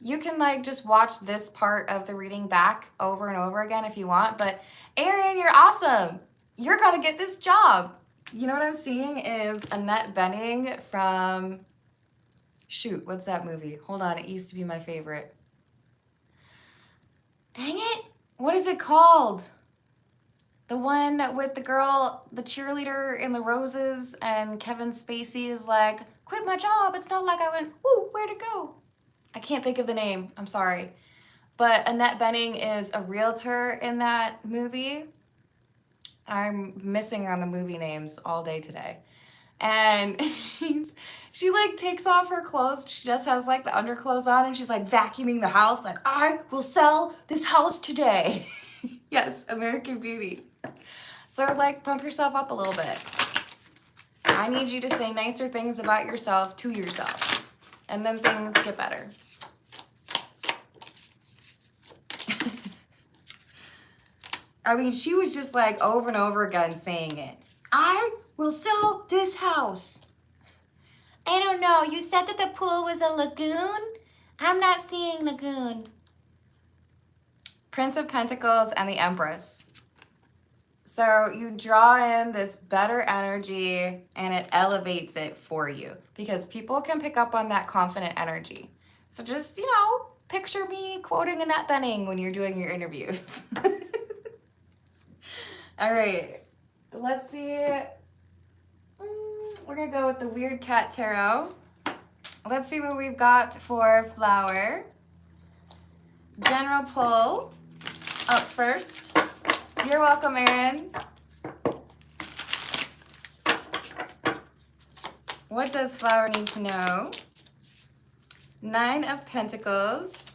You can like just watch this part of the reading back over and over again if you want, but Aaron, you're awesome. You're gonna get this job. You know what I'm seeing is Annette Bening from, shoot, what's that movie? Hold on, it used to be my favorite. Dang it, what is it called? The one with the girl, the cheerleader in the roses, and Kevin Spacey is like, quit my job, it's not like I went, woo, where'd it go? I can't think of the name, I'm sorry. But Annette Bening is a realtor in that movie. I'm missing on the movie names all day today. And she like takes off her clothes, she just has like the underclothes on, and she's like vacuuming the house, like, I will sell this house today. Yes, American Beauty. So like pump yourself up a little bit. I need you to say nicer things about yourself to yourself, and then things get better. I mean, she was just like over and over again saying it. I will sell this house. I don't know, you said that the pool was a lagoon? I'm not seeing lagoon. Prince of Pentacles and the Empress. So you draw in this better energy and it elevates it for you because people can pick up on that confident energy. So just, you know, picture me quoting Annette Bening when you're doing your interviews. All right, let's see. We're gonna go with the Weird Cat Tarot. Let's see what we've got for Flower. General pull up first. You're welcome, Erin. What does Flower need to know? 9 of Pentacles.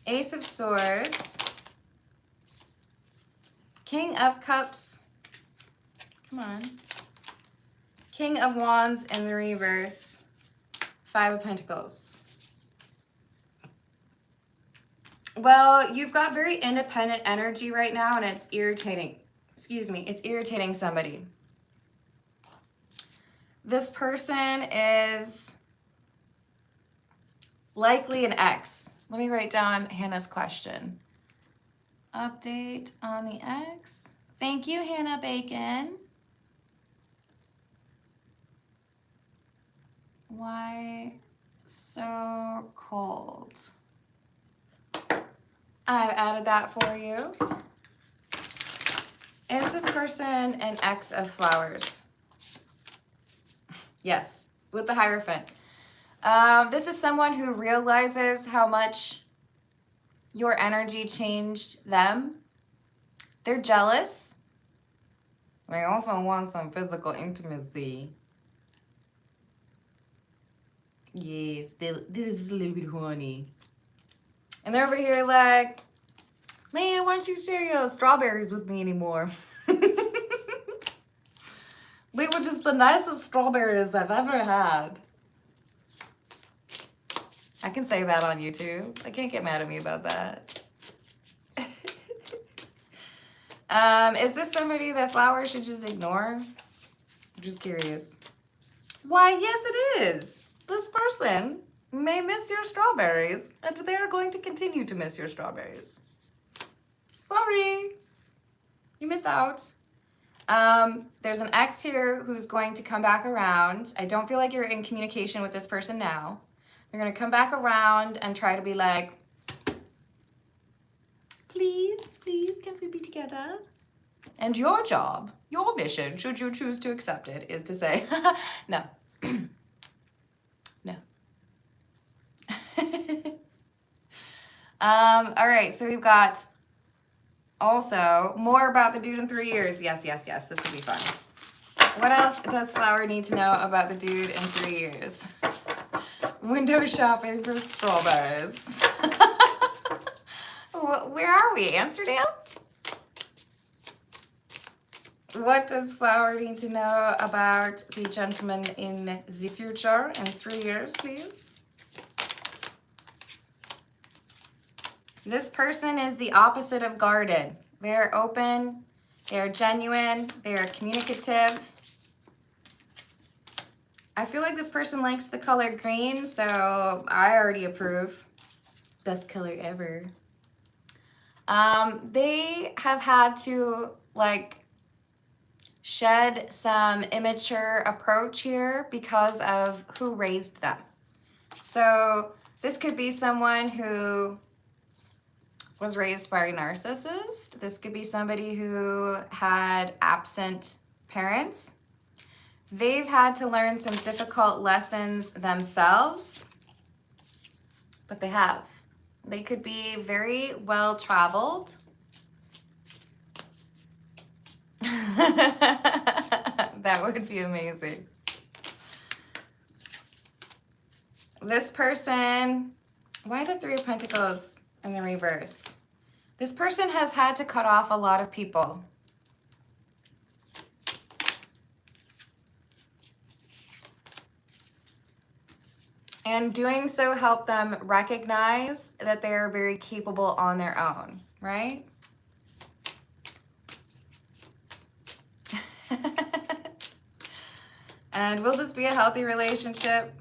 Ace of Swords. King of Cups. Come on. King of Wands in the reverse. 5 of Pentacles. Well, you've got very independent energy right now and it's irritating. Excuse me, it's irritating somebody. This person is likely an ex. Let me write down Hannah's question. Update on the ex. Thank you, Hannah Bacon. Why so cold? I've added that for you. Is this person an ex of Flowers? Yes, with the Hierophant. This is someone who realizes how much your energy changed them. They're jealous. They also want some physical intimacy. Yes, this is a little bit horny. And they're over here like, man, why don't you share your strawberries with me anymore? They were just the nicest strawberries I've ever had. I can say that on YouTube. I can't get mad at me about that. Is this somebody that Flowers should just ignore? I'm just curious. Why, yes it is. This person may miss your strawberries, and they are going to continue to miss your strawberries. Sorry, you missed out. There's an ex here who's going to come back around. I don't feel like you're in communication with this person now. They're gonna come back around and try to be like, please, can we be together? And your job, your mission, should you choose to accept it, is to say, no. No. All right, so we've got Also, more about the dude in 3 years. Yes, yes, yes. This would be fun. What else does Flower need to know about the dude in 3 years? Window shopping for strawberries. Where are we? Amsterdam? What does Flower need to know about the gentleman in the future in 3 years, please? This person is the opposite of guarded. They're open, they're genuine, they're communicative. I feel like this person likes the color green, so I already approve. Best color ever. They have had to like shed some immature approach here because of who raised them. So this could be someone who was raised by a narcissist. This could be somebody who had absent parents. They've had to learn some difficult lessons themselves, but they have. They could be very well traveled. That would be amazing. This person, why the Three of Pentacles in the reverse? This person has had to cut off a lot of people. And doing so helped them recognize that they are very capable on their own, right? And will this be a healthy relationship?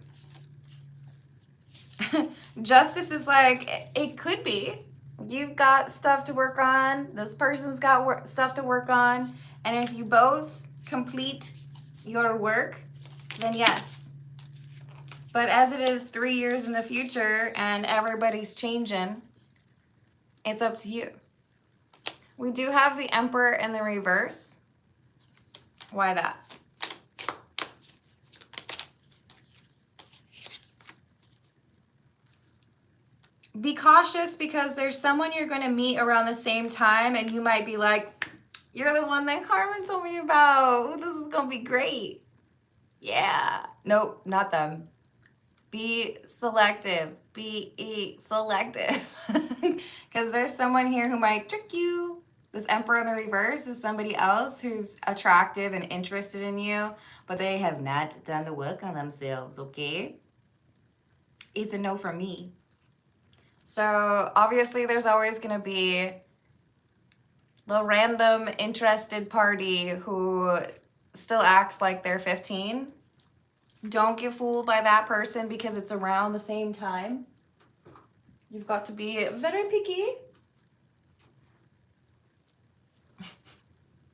Justice is like, it could be. You've got stuff to work on. This person's got stuff to work on. And if you both complete your work, then yes. But as it is 3 years in the future and everybody's changing, it's up to you. We do have the Emperor in the reverse. Why that? Be cautious because there's someone you're going to meet around the same time and you might be like, you're the one that Carmen told me about. Ooh, this is going to be great. Yeah. Nope, not them. Be selective. Be selective. Because there's someone here who might trick you. This Emperor in the reverse is somebody else who's attractive and interested in you, but they have not done the work on themselves, okay? It's a no from me. So obviously there's always going to be the random interested party who still acts like they're 15. Don't get fooled by that person because it's around the same time. You've got to be very picky.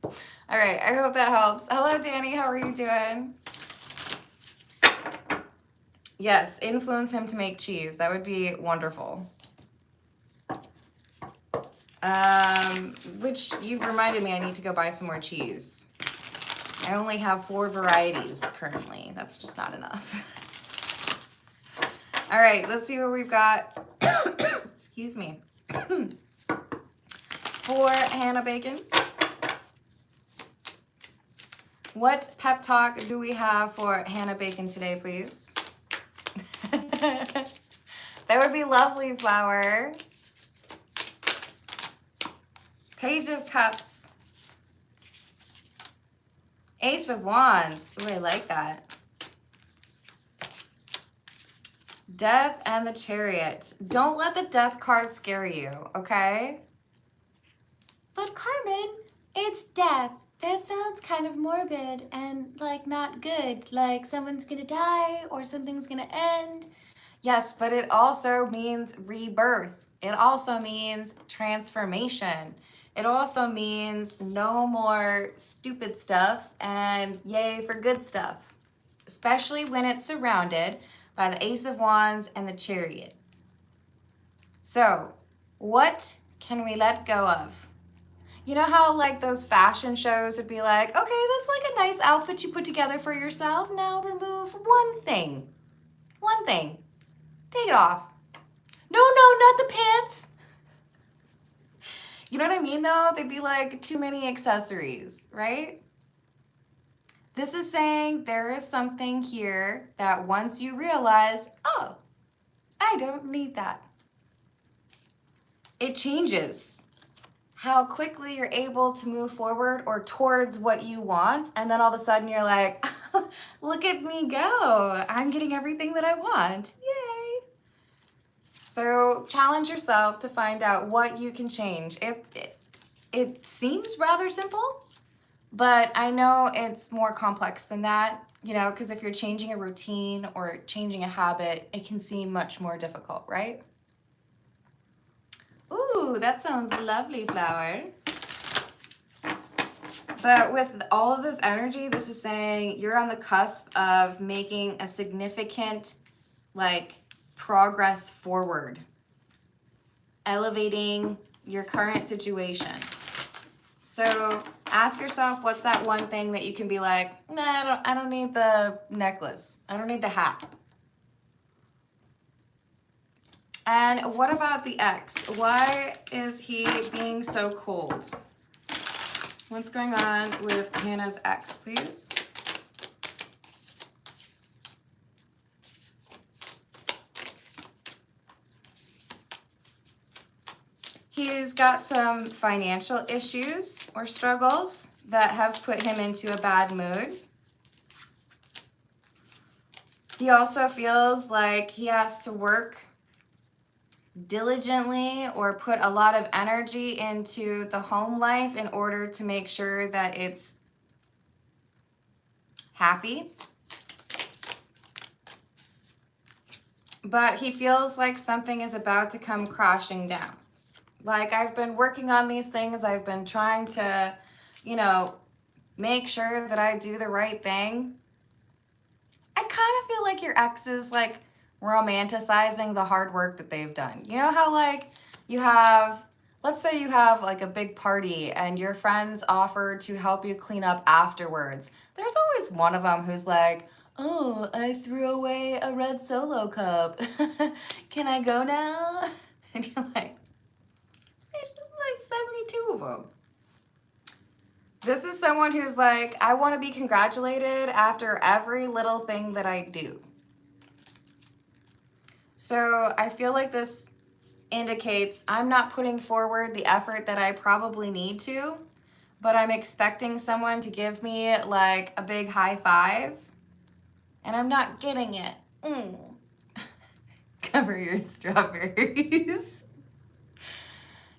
All right, I hope that helps. Hello, Danny. How are you doing? Yes, influence him to make cheese. That would be wonderful. Which you've reminded me I need to go buy some more cheese. I only have 4 varieties currently. That's just not enough. All right, let's see what we've got. Excuse me. For Hannah Bacon. What pep talk do we have for Hannah Bacon today, please? That would be lovely, Flower. Page of Cups. Ace of Wands. Ooh, I like that. Death and the Chariot. Don't let the Death card scare you, okay? But Carmen, it's death. That sounds kind of morbid and like not good. Like someone's gonna die or something's gonna end. Yes, but it also means rebirth. It also means transformation. It also means no more stupid stuff and yay for good stuff, especially when it's surrounded by the Ace of Wands and the Chariot. So, what can we let go of? You know how like those fashion shows would be like, okay, that's like a nice outfit you put together for yourself. Now remove one thing. One thing. Take it off. No, not the pants. You know what I mean though? They'd be like too many accessories, right? This is saying there is something here that once you realize, oh, I don't need that. It changes how quickly you're able to move forward or towards what you want. And then all of a sudden you're like, look at me go. I'm getting everything that I want. Yay. So challenge yourself to find out what you can change. It seems rather simple, but I know it's more complex than that, you know, because if you're changing a routine or changing a habit, it can seem much more difficult, right? Ooh, that sounds lovely, flower. But with all of this energy, this is saying you're on the cusp of making a significant, like, progress forward. Elevating your current situation. So ask yourself, what's that one thing that you can be like, nah, I don't need the necklace. I don't need the hat. And what about the ex? Why is he being so cold? What's going on with Hannah's ex, please? He's got some financial issues or struggles that have put him into a bad mood. He also feels like he has to work diligently or put a lot of energy into the home life in order to make sure that it's happy. But he feels like something is about to come crashing down. Like, I've been working on these things. I've been trying to, you know, make sure that I do the right thing. I kind of feel like your ex is like romanticizing the hard work that they've done. You know how like you have, let's say you have like a big party and your friends offer to help you clean up afterwards. There's always one of them who's like, oh, I threw away a red Solo cup. Can I go now? And you're like, there's just like 72 of them. This is someone who's like, I want to be congratulated after every little thing that I do. So I feel like this indicates I'm not putting forward the effort that I probably need to, but I'm expecting someone to give me like a big high five, and I'm not getting it. Cover your strawberries.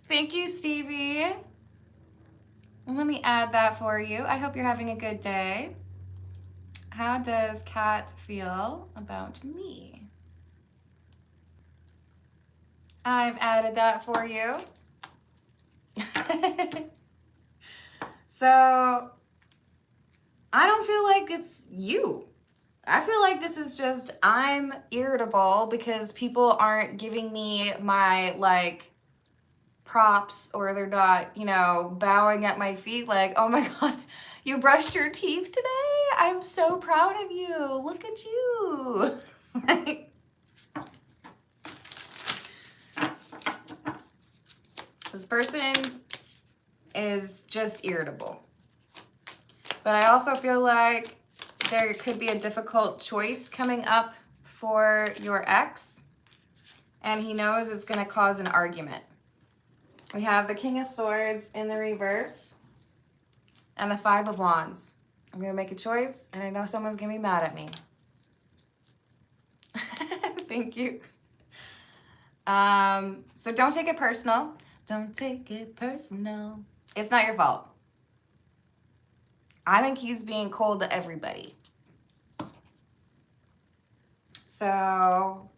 Thank you, Stevie. And let me add that for you. I hope you're having a good day. How does Kat feel about me? I've added that for you. So, I don't feel like it's you. I feel like this is just, I'm irritable because people aren't giving me my, like, props, or they're not, you know, bowing at my feet like, oh my God, you brushed your teeth today? I'm so proud of you. Look at you. This person is just irritable. But I also feel like there could be a difficult choice coming up for your ex, and he knows it's going to cause an argument. We have the King of Swords in the reverse and the Five of Wands. I'm going to make a choice, and I know someone's going to be mad at me. Thank you. So don't take it personal. Don't take it personal. It's not your fault. I think he's being cold to everybody. So,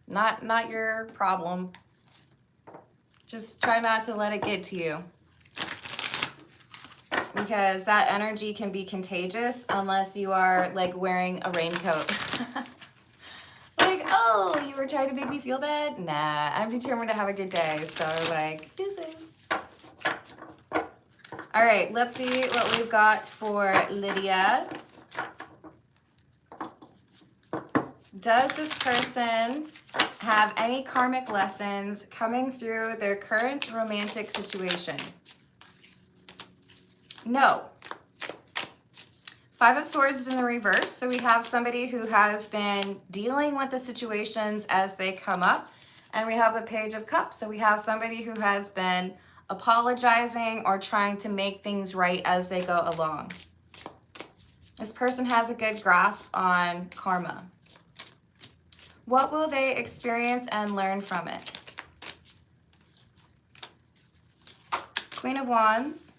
not your problem. Just try not to let it get to you. Because that energy can be contagious unless you are like wearing a raincoat. Like, oh, you were trying to make me feel bad? Nah, I'm determined to have a good day. So like, deuces. All right, let's see what we've got for Lydia. Does this person have any karmic lessons coming through their current romantic situation? No. Five of Swords is in the reverse, so we have somebody who has been dealing with the situations as they come up, and we have the Page of Cups, so we have somebody who has been apologizing or trying to make things right as they go along. This person has a good grasp on karma. What will they experience and learn from it? Queen of Wands,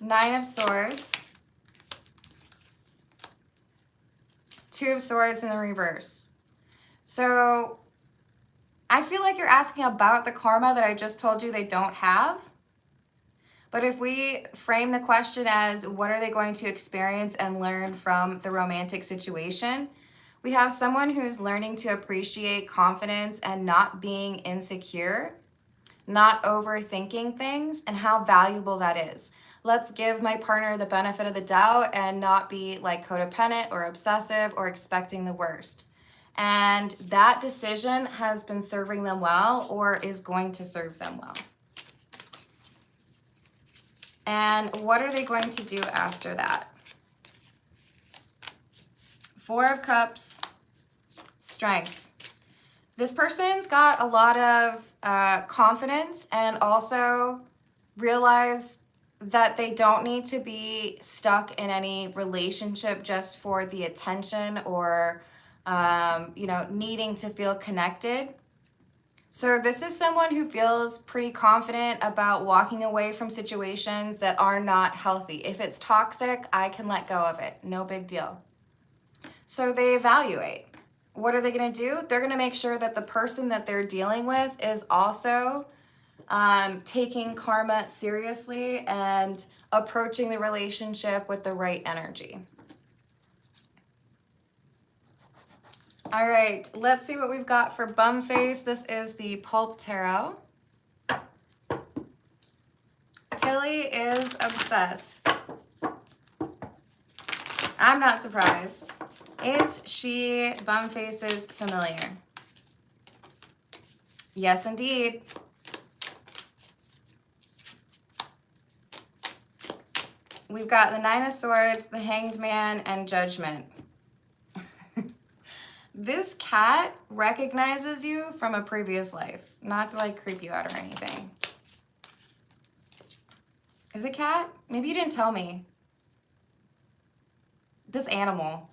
Nine of Swords, Two of Swords in the reverse. So I feel like you're asking about the karma that I just told you they don't have. But if we frame the question as what are they going to experience and learn from the romantic situation, we have someone who's learning to appreciate confidence and not being insecure, not overthinking things, and how valuable that is. Let's give my partner the benefit of the doubt and not be like codependent or obsessive or expecting the worst. And that decision has been serving them well or is going to serve them well. And what are they going to do after that? Four of Cups, Strength. This person's got a lot of confidence and also realize that they don't need to be stuck in any relationship just for the attention or, needing to feel connected. So this is someone who feels pretty confident about walking away from situations that are not healthy. If it's toxic, I can let go of it. No big deal. So they evaluate. What are they going to do? They're going to make sure that the person that they're dealing with is also taking karma seriously and approaching the relationship with the right energy. All right, let's see what we've got for Bumface. This is the Pulp Tarot. Tilly is obsessed. I'm not surprised. Is she Bumface's familiar? Yes, indeed. We've got the Nine of Swords, the Hanged Man, and Judgment. This cat recognizes you from a previous life. Not to like creep you out or anything. Is it cat? Maybe you didn't tell me. This animal.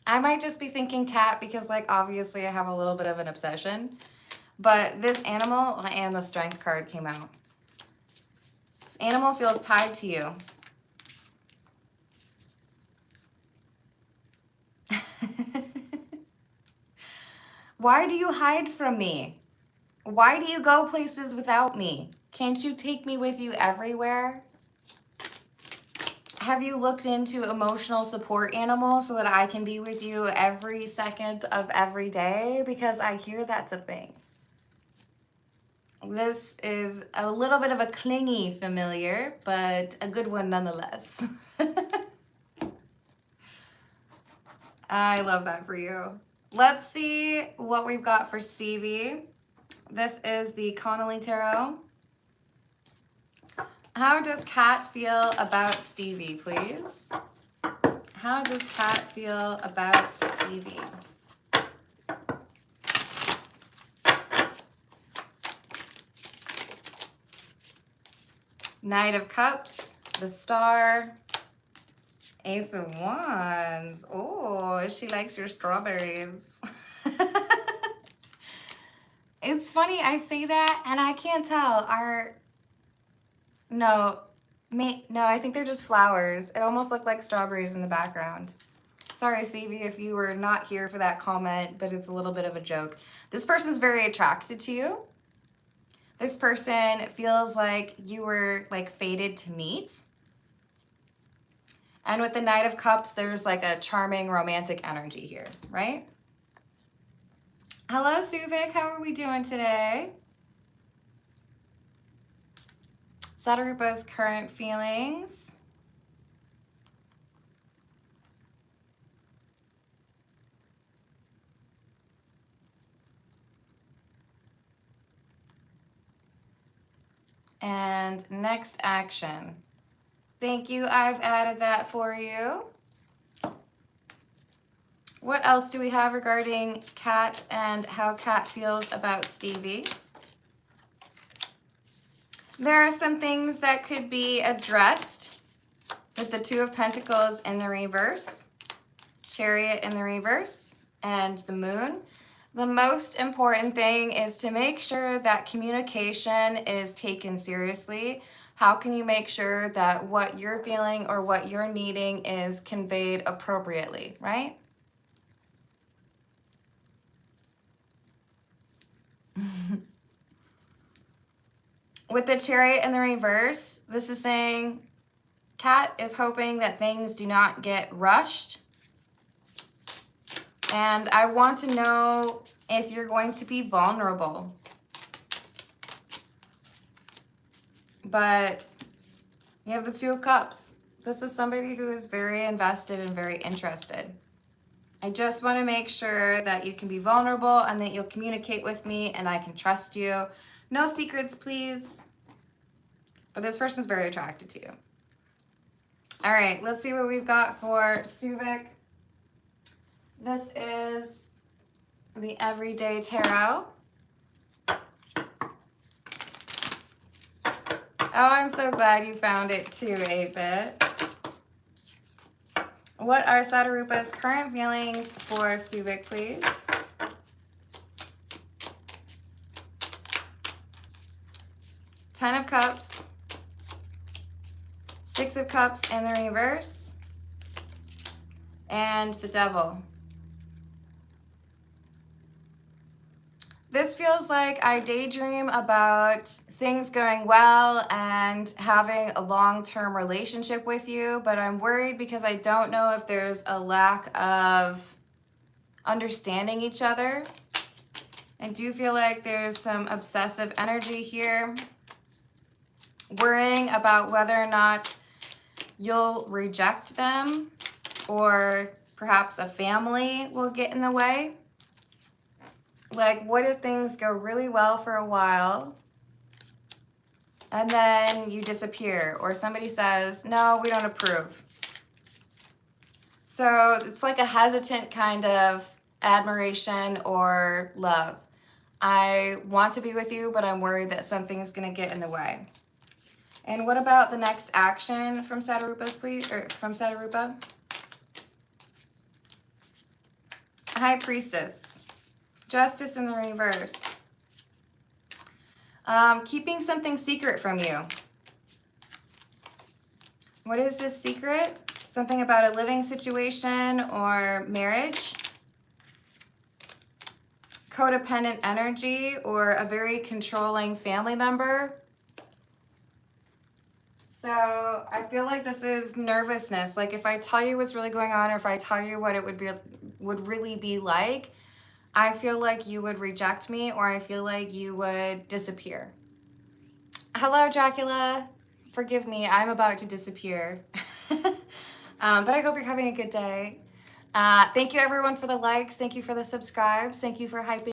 I might just be thinking cat because like obviously I have a little bit of an obsession. But this animal, and the Strength card came out. This animal feels tied to you. Why do you hide from me? Why do you go places without me? Can't you take me with you everywhere? Have you looked into emotional support animals so that I can be with you every second of every day? Because I hear that's a thing. This is a little bit of a clingy familiar, but a good one nonetheless. I love that for you. Let's see what we've got for Stevie. This is the Connolly Tarot. How does Kat feel about Stevie, please? How does Kat feel about Stevie? Knight of Cups, the Star, Ace of Wands. Oh, she likes your strawberries. It's funny, I say that and I can't tell. No, I think they're just flowers. It almost looked like strawberries in the background. Sorry, Stevie, if you were not here for that comment, but it's a little bit of a joke. This person's very attracted to you. This person feels like you were like fated to meet. And with the Knight of Cups, there's like a charming romantic energy here, right? Hello, Suvik. How are we doing today? Sadarupa's current feelings. And next action. Thank you. I've added that for you. What else do we have regarding Kat and how Kat feels about Stevie? There are some things that could be addressed with the Two of Pentacles in the reverse, Chariot in the reverse, and the Moon. The most important thing is to make sure that communication is taken seriously. How can you make sure that what you're feeling or what you're needing is conveyed appropriately, right? With the Chariot in the reverse, this is saying Kat is hoping that things do not get rushed. And I want to know if you're going to be vulnerable. But you have the Two of Cups. This is somebody who is very invested and very interested. I just want to make sure that you can be vulnerable and that you'll communicate with me and I can trust you. No secrets, please. But this person's very attracted to you. All right, let's see what we've got for Suvik. This is the Everyday Tarot. Oh, I'm so glad you found it too, 8-Bit. What are Satarupa's current feelings for Suvik, please? Ten of Cups. Six of Cups in the reverse. And the Devil. This feels like I daydream about things going well and having a long-term relationship with you, but I'm worried because I don't know if there's a lack of understanding each other. I do feel like there's some obsessive energy here, worrying about whether or not you'll reject them or perhaps a family will get in the way. Like, what if things go really well for a while and then you disappear or somebody says, no, we don't approve. So it's like a hesitant kind of admiration or love. I want to be with you, but I'm worried that something's going to get in the way. And what about the next action from Satarupa's, please? Or from Satarupa? High Priestess. Justice in the reverse. Keeping something secret from you. What is this secret? Something about a living situation or marriage. Codependent energy or a very controlling family member. So I feel like this is nervousness. Like if I tell you what's really going on or if I tell you what it would really be like, I feel like you would reject me or I feel like you would disappear. Hello, Dracula. Forgive me, I'm about to disappear. But I hope you're having a good day. Thank you everyone for the likes. Thank you for the subscribes. Thank you for hyping